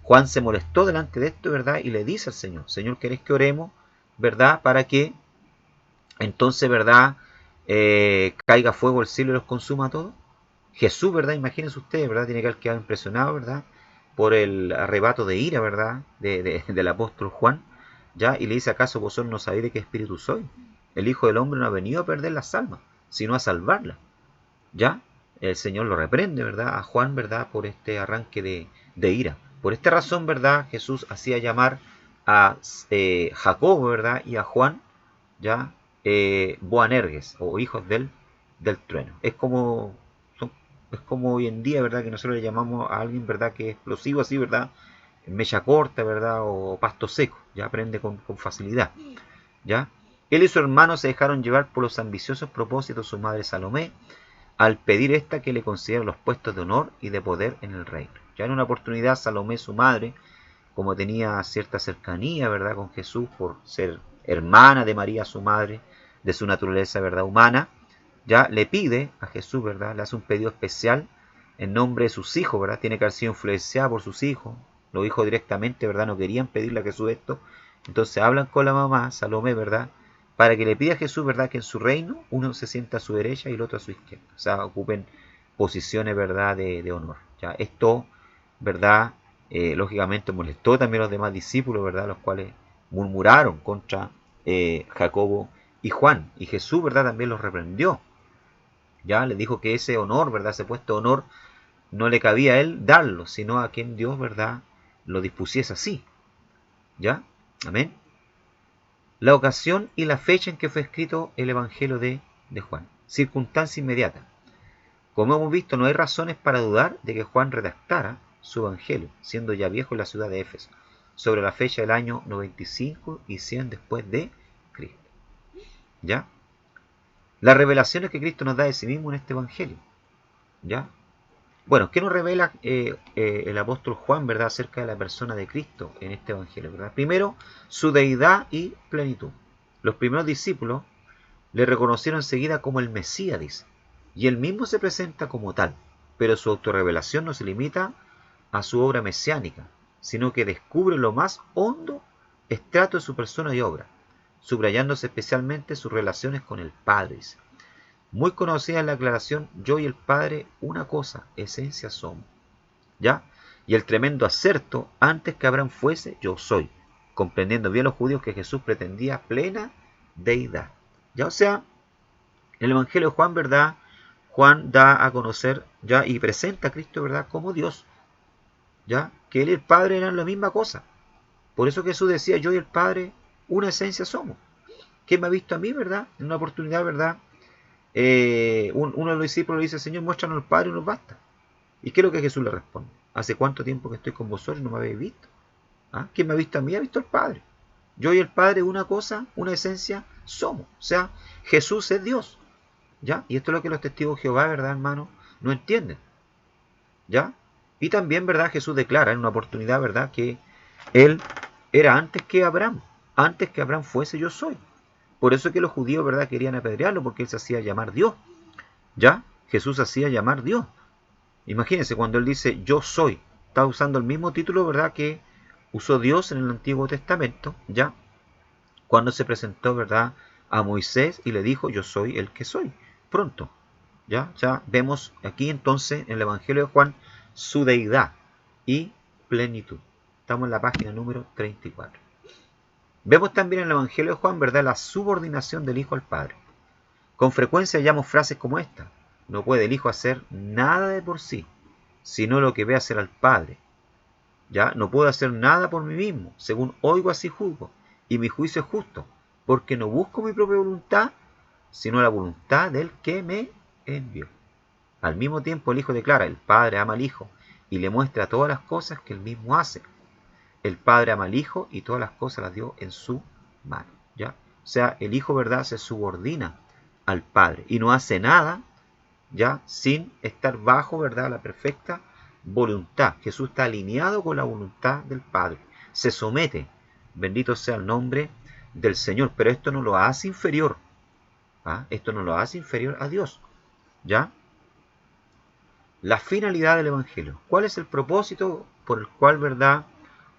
Juan se molestó delante de esto, ¿verdad?, y le dice al Señor: Señor, ¿querés que oremos, ¿verdad?, para que entonces, ¿verdad?, caiga fuego del cielo y los consuma a todos? Jesús, ¿verdad? Imagínense ustedes, ¿verdad? Tiene que haber quedado impresionado, ¿verdad? Por el arrebato de ira, ¿verdad? Del apóstol Juan, ¿ya? Y le dice, ¿acaso vosotros no sabéis de qué espíritu soy? El Hijo del Hombre no ha venido a perder las almas, sino a salvarlas, ¿ya? El Señor lo reprende, ¿verdad? A Juan, ¿verdad? Por este arranque de ira. Por esta razón, ¿verdad? Jesús hacía llamar a Jacobo, ¿verdad? Y a Juan, ¿ya? Boanerges, o hijos del trueno. Es como hoy en día, ¿verdad? Que nosotros le llamamos a alguien, ¿verdad? Que es explosivo así, ¿verdad? Mecha corta, ¿verdad? O pasto seco, ya aprende con facilidad, ¿ya? Él y su hermano se dejaron llevar por los ambiciosos propósitos de su madre Salomé, al pedir esta que le concediera los puestos de honor y de poder en el reino. Ya en una oportunidad Salomé, su madre, como tenía cierta cercanía, ¿verdad?, con Jesús por ser hermana de María, su madre, de su naturaleza, ¿verdad?, humana, ya le pide a Jesús, ¿verdad?, le hace un pedido especial en nombre de sus hijos, ¿verdad?, tiene que haber sido influenciada por sus hijos, los hijos directamente, ¿verdad?, no querían pedirle a Jesús esto, entonces hablan con la mamá, Salomé, ¿verdad?, para que le pida a Jesús, ¿verdad?, que en su reino uno se sienta a su derecha y el otro a su izquierda, o sea, ocupen posiciones, ¿verdad?, de honor. Ya esto, ¿verdad?, lógicamente molestó también a los demás discípulos, ¿verdad?, los cuales murmuraron contra Jacobo y Juan, y Jesús, ¿verdad?, también los reprendió, ya le dijo que ese honor, ¿verdad?, ese puesto de honor no le cabía a él darlo, sino a quien Dios, ¿verdad?, lo dispusiese así, ¿ya? Amén. La ocasión y la fecha en que fue escrito el Evangelio de Juan. Circunstancia inmediata. Como hemos visto, no hay razones para dudar de que Juan redactara su Evangelio, siendo ya viejo en la ciudad de Éfeso, sobre la fecha del año 95 y 100 después de Cristo. ¿Ya? Las revelaciones que Cristo nos da de sí mismo en este Evangelio. ¿Ya? Bueno, ¿qué nos revela el apóstol Juan, ¿verdad?, acerca de la persona de Cristo en este Evangelio, ¿verdad? Primero, su deidad y plenitud. Los primeros discípulos le reconocieron enseguida como el Mesías, dice, y él mismo se presenta como tal, pero su autorrevelación no se limita a su obra mesiánica, sino que descubre lo más hondo estrato de su persona y obra, subrayándose especialmente sus relaciones con el Padre. Dice. Muy conocida es la aclaración, yo y el Padre una cosa, esencia somos. ¿Ya? Y el tremendo acerto, antes que Abraham fuese, yo soy, comprendiendo bien los judíos que Jesús pretendía plena deidad. ¿Ya? O sea, en el Evangelio de Juan, ¿verdad? Juan da a conocer ya y presenta a Cristo, ¿verdad?, como Dios, ¿ya? Que él y el Padre eran la misma cosa. Por eso Jesús decía, yo y el Padre, una esencia somos. ¿Quién me ha visto a mí, verdad? En una oportunidad, ¿verdad? Uno de los discípulos le dice, Señor, muéstranos al Padre y nos basta. ¿Y qué es lo que Jesús le responde? ¿Hace cuánto tiempo que estoy con vosotros y no me habéis visto? ¿Ah? ¿Quién me ha visto a mí? Ha visto al Padre. Yo y el Padre, una cosa, una esencia, somos. O sea, Jesús es Dios. ¿Ya? Y esto es lo que los testigos de Jehová, ¿verdad, hermano? No entienden. ¿Ya? Y también, ¿verdad? Jesús declara en una oportunidad, ¿verdad?, que Él era antes que Abraham. Antes que Abraham fuese, yo soy. Por eso es que los judíos, ¿verdad?, querían apedrearlo, porque Él se hacía llamar Dios. ¿Ya? Jesús se hacía llamar Dios. Imagínense, cuando Él dice, yo soy, está usando el mismo título, ¿verdad?, que usó Dios en el Antiguo Testamento, ¿ya? Cuando se presentó, ¿verdad?, a Moisés y le dijo, yo soy el que soy. Pronto. Ya vemos aquí entonces en el Evangelio de Juan su deidad y plenitud. Estamos en la página número 34. Vemos también en el Evangelio de Juan, ¿verdad?, la subordinación del Hijo al Padre. Con frecuencia hallamos frases como esta. No puede el Hijo hacer nada de por sí, sino lo que ve hacer al Padre. Ya no puedo hacer nada por mí mismo, según oigo así juzgo, y mi juicio es justo, porque no busco mi propia voluntad, sino la voluntad del que me envió. Al mismo tiempo el Hijo declara, el Padre ama al Hijo, y le muestra todas las cosas que él mismo hace. El Padre ama al Hijo, y todas las cosas las dio en su mano. ¿Ya? O sea, el Hijo, ¿verdad?, se subordina al Padre, y no hace nada, ¿ya?, sin estar bajo, ¿verdad?, la perfecta voluntad. Jesús está alineado con la voluntad del Padre. Se somete. Bendito sea el nombre del Señor. Pero esto no lo hace inferior. ¿Ah? Esto no lo hace inferior a Dios. ¿Ya? La finalidad del Evangelio. ¿Cuál es el propósito por el cual, ¿verdad?,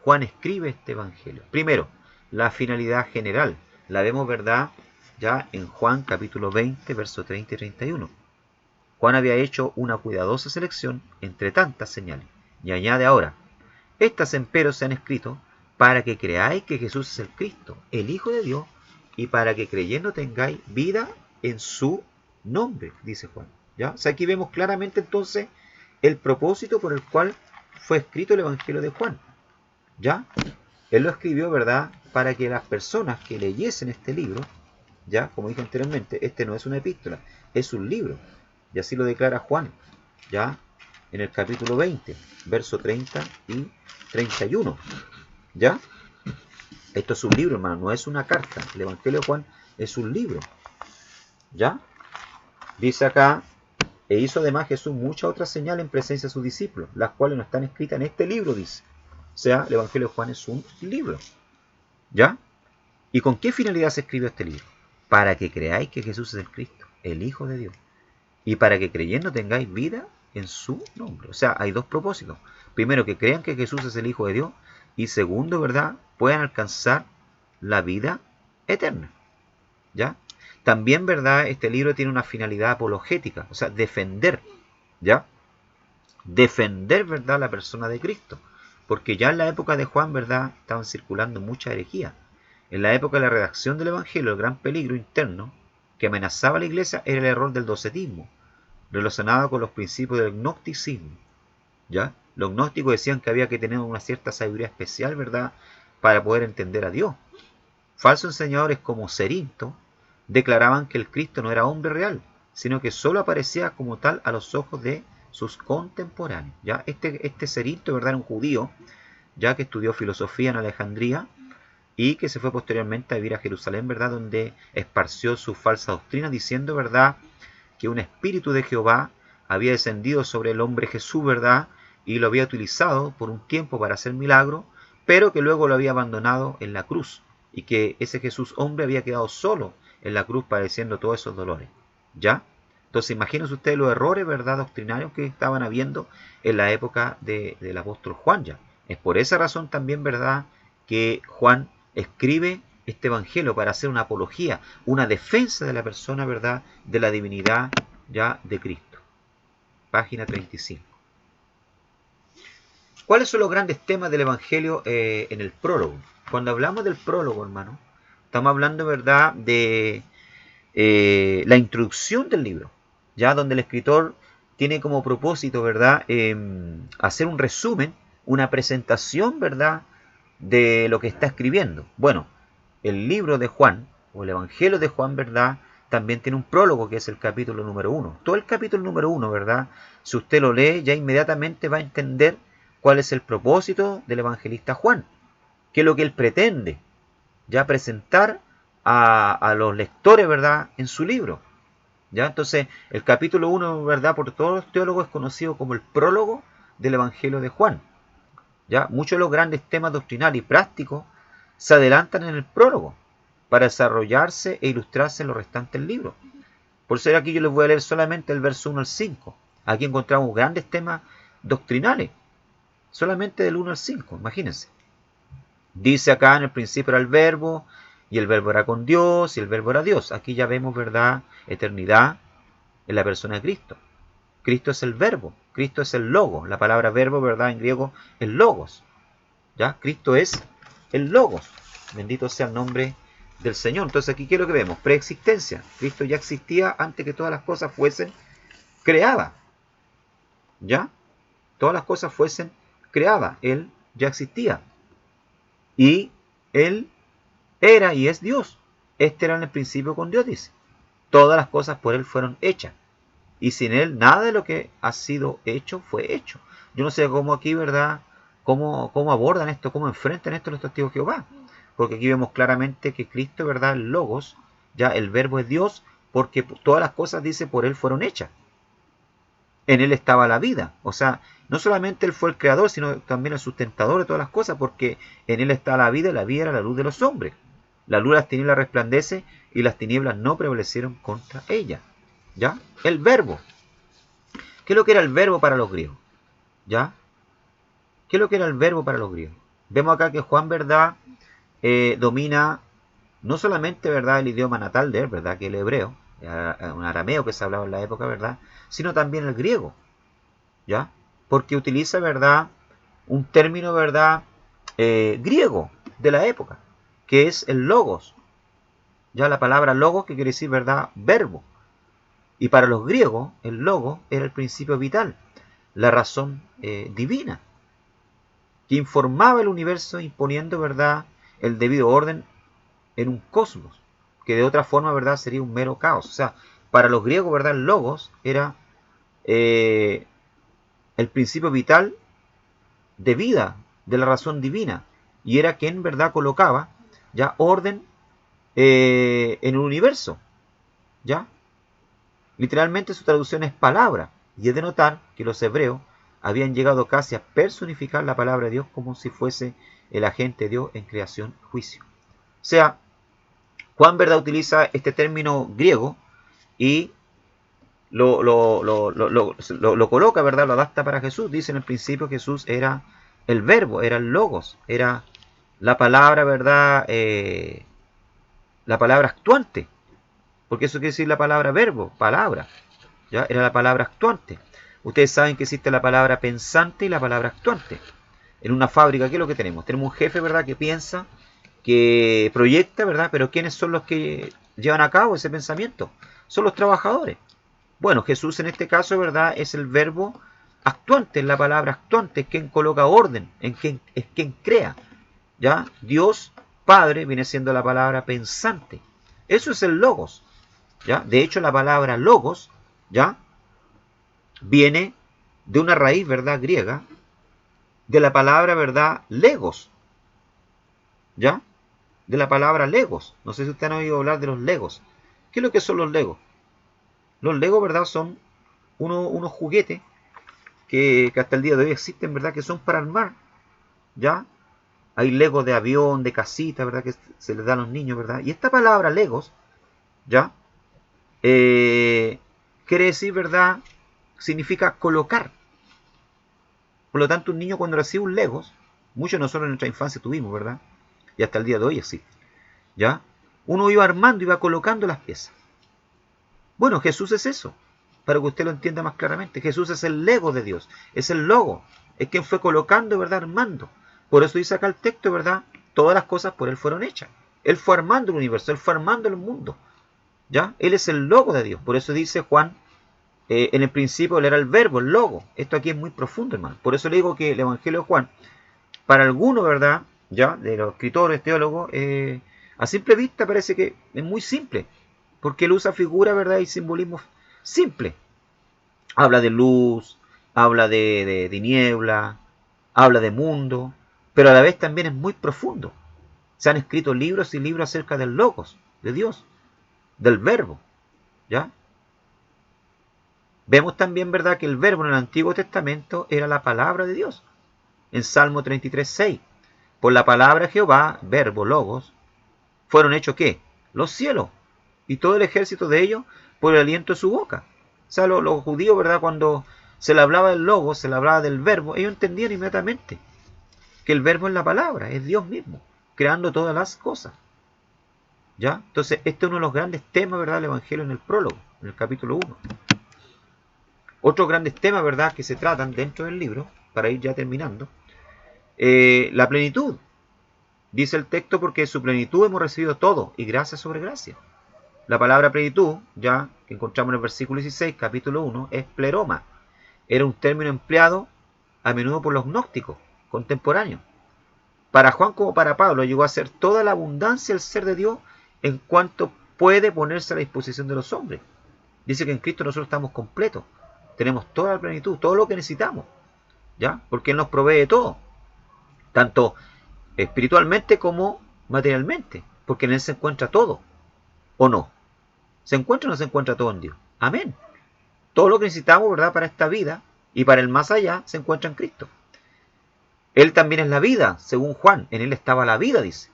Juan escribe este Evangelio? Primero, la finalidad general. La vemos, ¿verdad?, ya en Juan capítulo 20, versos 30 y 31. Juan había hecho una cuidadosa selección entre tantas señales. Y añade ahora, estas empero se han escrito para que creáis que Jesús es el Cristo, el Hijo de Dios, y para que creyendo tengáis vida en su nombre, dice Juan. ¿Ya? O sea, aquí vemos claramente entonces el propósito por el cual fue escrito el Evangelio de Juan. ¿Ya? Él lo escribió, ¿verdad?, para que las personas que leyesen este libro, ya, como dije anteriormente, este no es una epístola, es un libro. Y así lo declara Juan, ya, en el capítulo 20, verso 30 y 31. ¿Ya? Esto es un libro, hermano, no es una carta. El Evangelio de Juan es un libro. ¿Ya? Dice acá, e hizo además Jesús muchas otras señales en presencia de sus discípulos, las cuales no están escritas en este libro, dice. O sea, el Evangelio de Juan es un libro. ¿Ya? ¿Y con qué finalidad se escribió este libro? Para que creáis que Jesús es el Cristo, el Hijo de Dios. Y para que creyendo tengáis vida en su nombre. O sea, hay dos propósitos. Primero, que crean que Jesús es el Hijo de Dios. Y segundo, ¿verdad?, puedan alcanzar la vida eterna. ¿Ya? También, ¿verdad?, este libro tiene una finalidad apologética. O sea, defender. ¿Ya? Defender, ¿verdad?, la persona de Cristo. Porque ya en la época de Juan, ¿verdad?, estaban circulando muchas herejías. En la época de la redacción del Evangelio, el gran peligro interno que amenazaba a la iglesia era el error del docetismo, relacionado con los principios del gnosticismo. ¿Ya? Los gnósticos decían que había que tener una cierta sabiduría especial, ¿verdad?, para poder entender a Dios. Falsos enseñadores como Cerinto declaraban que el Cristo no era hombre real, sino que solo aparecía como tal a los ojos de sus contemporáneos. ¿Ya? Este Cerinto, ¿verdad?, era un judío, ya que estudió filosofía en Alejandría y que se fue posteriormente a vivir a Jerusalén, ¿verdad?, donde esparció su falsa doctrina diciendo, ¿verdad?, que un espíritu de Jehová había descendido sobre el hombre Jesús, ¿verdad?, y lo había utilizado por un tiempo para hacer milagros, pero que luego lo había abandonado en la cruz, y que ese Jesús hombre había quedado solo en la cruz padeciendo todos esos dolores. ¿Ya? Entonces imagínense ustedes los errores, ¿verdad?, doctrinarios que estaban habiendo en la época del apóstol Juan ya. Es por esa razón también, ¿verdad?, que Juan escribe este evangelio para hacer una apología, una defensa de la persona, ¿verdad?, de la divinidad ya de Cristo. Página 35. ¿Cuáles son los grandes temas del evangelio en el prólogo? Cuando hablamos del prólogo, hermano, estamos hablando, ¿verdad?, de la introducción del libro, ya donde el escritor tiene como propósito, ¿verdad?, hacer un resumen, una presentación, ¿verdad?, de lo que está escribiendo. Bueno, el libro de Juan, o el Evangelio de Juan, ¿verdad?, también tiene un prólogo que es el capítulo número 1. Todo el capítulo número 1, ¿verdad?, si usted lo lee, ya inmediatamente va a entender cuál es el propósito del evangelista Juan, qué es lo que él pretende ya presentar a los lectores, ¿verdad?, en su libro. ¿Ya? Entonces, el capítulo 1, ¿verdad?, por todos los teólogos es conocido como el prólogo del Evangelio de Juan. ¿Ya? Muchos de los grandes temas doctrinales y prácticos se adelantan en el prólogo para desarrollarse e ilustrarse en los restantes libros. Por ser aquí yo les voy a leer solamente el verso 1 al 5. Aquí encontramos grandes temas doctrinales, solamente del 1 al 5, imagínense. Dice acá, en el principio era el verbo, y el verbo era con Dios, y el verbo era Dios. Aquí ya vemos, ¿verdad?, eternidad en la persona de Cristo. Cristo es el verbo, Cristo es el logos. La palabra verbo, ¿verdad?, en griego es logos. ¿Ya? Cristo es el logos. Bendito sea el nombre del Señor. Entonces aquí, ¿qué es lo que vemos? Preexistencia. Cristo ya existía antes que todas las cosas fuesen creadas. ¿Ya? Todas las cosas fuesen creadas. Él ya existía. Y Él era y es Dios. Este era en el principio con Dios, dice. Todas las cosas por Él fueron hechas. Y sin Él nada de lo que ha sido hecho fue hecho. Yo no sé cómo aquí, ¿verdad?, cómo abordan esto, cómo enfrentan esto los testigos de Jehová. Porque aquí vemos claramente que Cristo, ¿verdad?, el logos, ya el verbo es Dios, porque todas las cosas, dice, por Él fueron hechas. En Él estaba la vida. O sea, no solamente Él fue el creador, sino también el sustentador de todas las cosas, porque en Él está la vida, y la vida era la luz de los hombres. La luz de las tinieblas resplandece, y las tinieblas no prevalecieron contra ella. ¿Ya? El verbo. ¿Qué es lo que era el verbo para los griegos? ¿Ya? ¿Qué es lo que era el verbo para los griegos? Vemos acá que Juan, ¿verdad?, domina no solamente, ¿verdad?, el idioma natal de él, ¿verdad?, que el hebreo. un arameo que se hablaba en la época, ¿verdad? Sino también el griego, ¿ya? Porque utiliza, ¿verdad?, un término, ¿verdad?, griego de la época, que es el logos. Ya la palabra logos, que quiere decir, ¿verdad?, verbo. Y para los griegos, el logos era el principio vital, la razón divina, que informaba el universo imponiendo, ¿verdad?, el debido orden en un cosmos, que de otra forma, ¿verdad?, sería un mero caos. O sea, para los griegos, ¿verdad?, el logos era el principio vital de vida, de la razón divina, y era quien, ¿verdad?, colocaba ya orden en el universo, ¿ya? Literalmente su traducción es palabra, y es de notar que los hebreos habían llegado casi a personificar la palabra de Dios como si fuese el agente de Dios en creación y juicio. O sea, Juan, ¿verdad?, utiliza este término griego y lo coloca, ¿verdad?, lo adapta para Jesús. Dice en el principio Jesús era el verbo, era el logos, era la palabra, ¿verdad?, la palabra actuante, porque eso quiere decir la palabra verbo, palabra, ¿ya? Era la palabra actuante. Ustedes saben que existe la palabra pensante y la palabra actuante. En una fábrica, ¿qué es lo que tenemos? Tenemos un jefe, ¿verdad?, que piensa, que proyecta, ¿verdad? Pero ¿quiénes son los que llevan a cabo ese pensamiento? Son los trabajadores. Bueno, Jesús en este caso, ¿verdad?, es el verbo actuante, es la palabra actuante, es quien coloca orden, es quien crea. ¿Ya? Dios Padre viene siendo la palabra pensante. Eso es el logos. ¿Ya? De hecho, la palabra logos, ¿ya?, viene de una raíz, ¿verdad?, griega, de la palabra, ¿verdad?, legos. ¿Ya? De la palabra legos. No sé si ustedes han oído hablar de los legos. ¿Qué es lo que son los legos? Los legos, ¿verdad?, son unos juguetes que hasta el día de hoy existen, ¿verdad?, que son para armar. ¿Ya? Hay legos de avión, de casita, ¿verdad?, que se les da a los niños, ¿verdad? Y esta palabra legos, ¿ya?, quiere decir, ¿verdad?, significa colocar. Por lo tanto, un niño cuando recibe un legos, muchos de nosotros en nuestra infancia tuvimos, ¿verdad?, y hasta el día de hoy existe, ¿ya? Uno iba armando, iba colocando las piezas. Bueno, Jesús es eso, para que usted lo entienda más claramente. Jesús es el lego de Dios, es el logo, es quien fue colocando, ¿verdad?, armando. Por eso dice acá el texto, ¿verdad?, todas las cosas por Él fueron hechas. Él fue armando el universo, Él fue armando el mundo, ¿ya? Él es el logo de Dios. Por eso dice Juan, en el principio Él era el verbo, el logo. Esto aquí es muy profundo, hermano. Por eso le digo que el Evangelio de Juan, para algunos, ¿verdad?, ya, de los escritores, teólogos, a simple vista parece que es muy simple, porque él usa figuras, ¿verdad?, y simbolismos simples. Habla de luz, habla de tiniebla, habla de mundo, pero a la vez también es muy profundo. Se han escrito libros y libros acerca del logos, de Dios, del verbo, ¿ya? Vemos también, ¿verdad?, que el verbo en el Antiguo Testamento era la palabra de Dios. En Salmo 33:6, por la palabra de Jehová, verbo, logos, fueron hechos ¿qué? Los cielos, y todo el ejército de ellos por el aliento de su boca. O sea, los judíos, ¿verdad?, cuando se le hablaba del logos, se le hablaba del verbo, ellos entendían inmediatamente que el verbo es la palabra, es Dios mismo, creando todas las cosas. ¿Ya? Entonces, este es uno de los grandes temas, ¿verdad?, del Evangelio en el prólogo, en el capítulo 1. Otros grandes temas, ¿verdad?, que se tratan dentro del libro, para ir ya terminando, la plenitud. Dice el texto, porque en su plenitud hemos recibido todo, y gracia sobre gracia. La palabra plenitud, ya que encontramos en el versículo 16, capítulo 1, es pleroma. Era un término empleado a menudo por los gnósticos contemporáneos. Para Juan como para Pablo llegó a ser toda la abundancia del ser de Dios en cuanto puede ponerse a la disposición de los hombres. Dice que en Cristo nosotros estamos completos. Tenemos toda la plenitud, todo lo que necesitamos, ¿ya? Porque Él nos provee de todo, tanto espiritualmente como materialmente, porque en Él se encuentra todo, ¿o no? ¿Se encuentra o no se encuentra todo en Dios? Amén. Todo lo que necesitamos, ¿verdad?, para esta vida y para el más allá se encuentra en Cristo. Él también es la vida, según Juan. En Él estaba la vida, dice.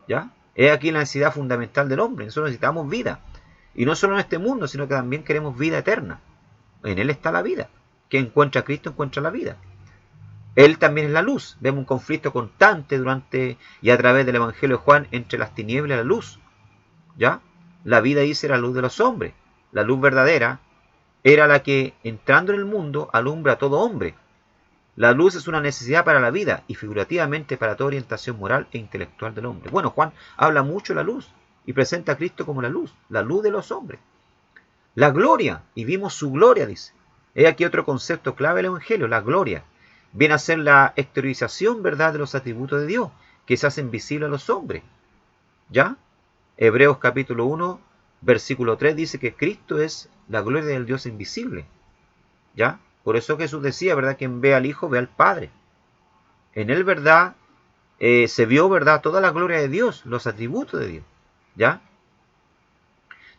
¿Ya? Es aquí la necesidad fundamental del hombre. Nosotros necesitamos vida. Y no solo en este mundo, sino que también queremos vida eterna. En Él está la vida. Quien encuentra a Cristo encuentra la vida. Él también es la luz. Vemos un conflicto constante durante y a través del Evangelio de Juan entre las tinieblas y la luz. ¿Ya? La vida, dice, era la luz de los hombres. La luz verdadera era la que, entrando en el mundo, alumbra a todo hombre. La luz es una necesidad para la vida y figurativamente para toda orientación moral e intelectual del hombre. Bueno, Juan habla mucho de la luz y presenta a Cristo como la luz de los hombres. La gloria, y vimos su gloria, dice. He aquí otro concepto clave del Evangelio, la gloria. Viene a ser la exteriorización, ¿verdad?, de los atributos de Dios, que se hacen visibles a los hombres. ¿Ya? Hebreos capítulo 1, versículo 3 dice que Cristo es la gloria del Dios invisible. ¿Ya? Por eso Jesús decía, ¿verdad?, quien ve al Hijo ve al Padre. En él, ¿verdad?, se vio, ¿verdad?, toda la gloria de Dios, los atributos de Dios. ¿Ya?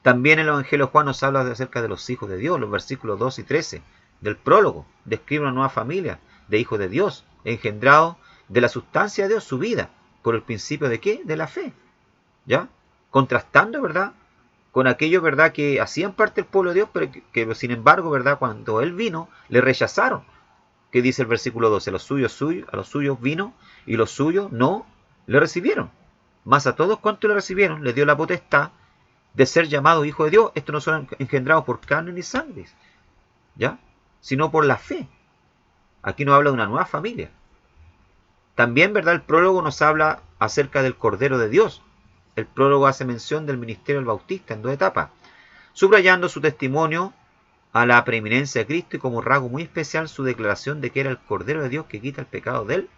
También el Evangelio de Juan nos habla acerca de los hijos de Dios, los versículos 2 y 13 del prólogo. Describe una nueva familia de hijos de Dios, engendrados de la sustancia de Dios, su vida, por el principio de ¿qué? De la fe. ¿Ya? Contrastando, ¿verdad?, con aquellos, ¿verdad?, que hacían parte del pueblo de Dios, pero que sin embargo, ¿verdad?, cuando Él vino, le rechazaron. ¿Qué dice el versículo 12? A los suyos vino, y los suyos no le recibieron. Mas a todos cuantos le recibieron, les dio la potestad de ser llamados hijos de Dios. Estos no son engendrados por carne ni sangre, ¿ya?, sino por la fe. Aquí nos habla de una nueva familia. También, ¿verdad?, el prólogo nos habla acerca del Cordero de Dios. El prólogo hace mención del ministerio del Bautista en 2 etapas, subrayando su testimonio a la preeminencia de Cristo y como rasgo muy especial su declaración de que era el Cordero de Dios que quita el pecado del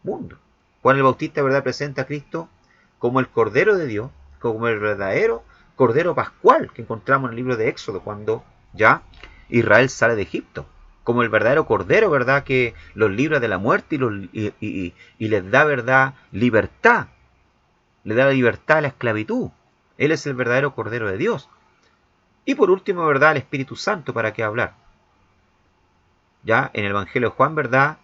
mundo. Juan el Bautista, ¿verdad?, presenta a Cristo como el Cordero de Dios, como el verdadero Cordero Pascual que encontramos en el libro de Éxodo, cuando ya Israel sale de Egipto, como el verdadero Cordero, ¿verdad?, que los libra de la muerte y les da, ¿verdad?, libertad. Le da la libertad a la esclavitud. Él es el verdadero Cordero de Dios. Y por último, ¿verdad?, el Espíritu Santo, ¿para qué hablar? Ya en el Evangelio de Juan, ¿verdad?,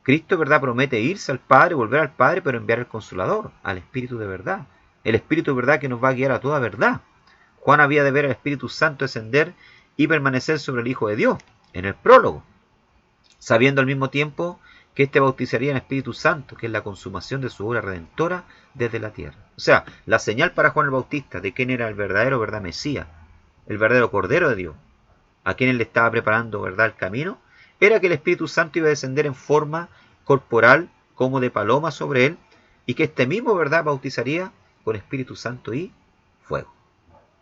Cristo, ¿verdad?, promete irse al Padre, volver al Padre, pero enviar el Consolador, al Espíritu de verdad. El Espíritu de verdad que nos va a guiar a toda verdad. Juan había de ver al Espíritu Santo descender y permanecer sobre el Hijo de Dios, en el prólogo, sabiendo al mismo tiempo que éste bautizaría en el Espíritu Santo, que es la consumación de su obra redentora desde la tierra. O sea, la señal para Juan el Bautista de quién era el verdadero, ¿verdad?, Mesías, el verdadero Cordero de Dios, a quien él le estaba preparando, ¿verdad?, el camino, era que el Espíritu Santo iba a descender en forma corporal como de paloma sobre él, y que este mismo, ¿verdad?, bautizaría con Espíritu Santo y fuego.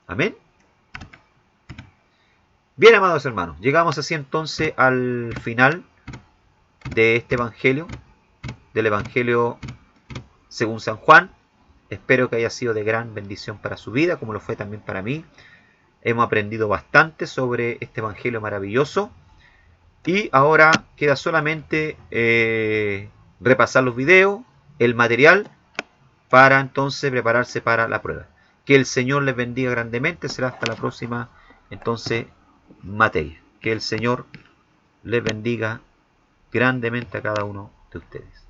Amén. Bien, amados hermanos, llegamos así entonces al final de este Evangelio, del Evangelio según San Juan. Espero que haya sido de gran bendición para su vida, como lo fue también para mí. Hemos aprendido bastante sobre este Evangelio maravilloso. Y ahora queda solamente repasar los videos, el material, para entonces prepararse para la prueba. Que el Señor les bendiga grandemente. Será hasta la próxima, entonces, materia. Que el Señor les bendiga grandemente a cada uno de ustedes.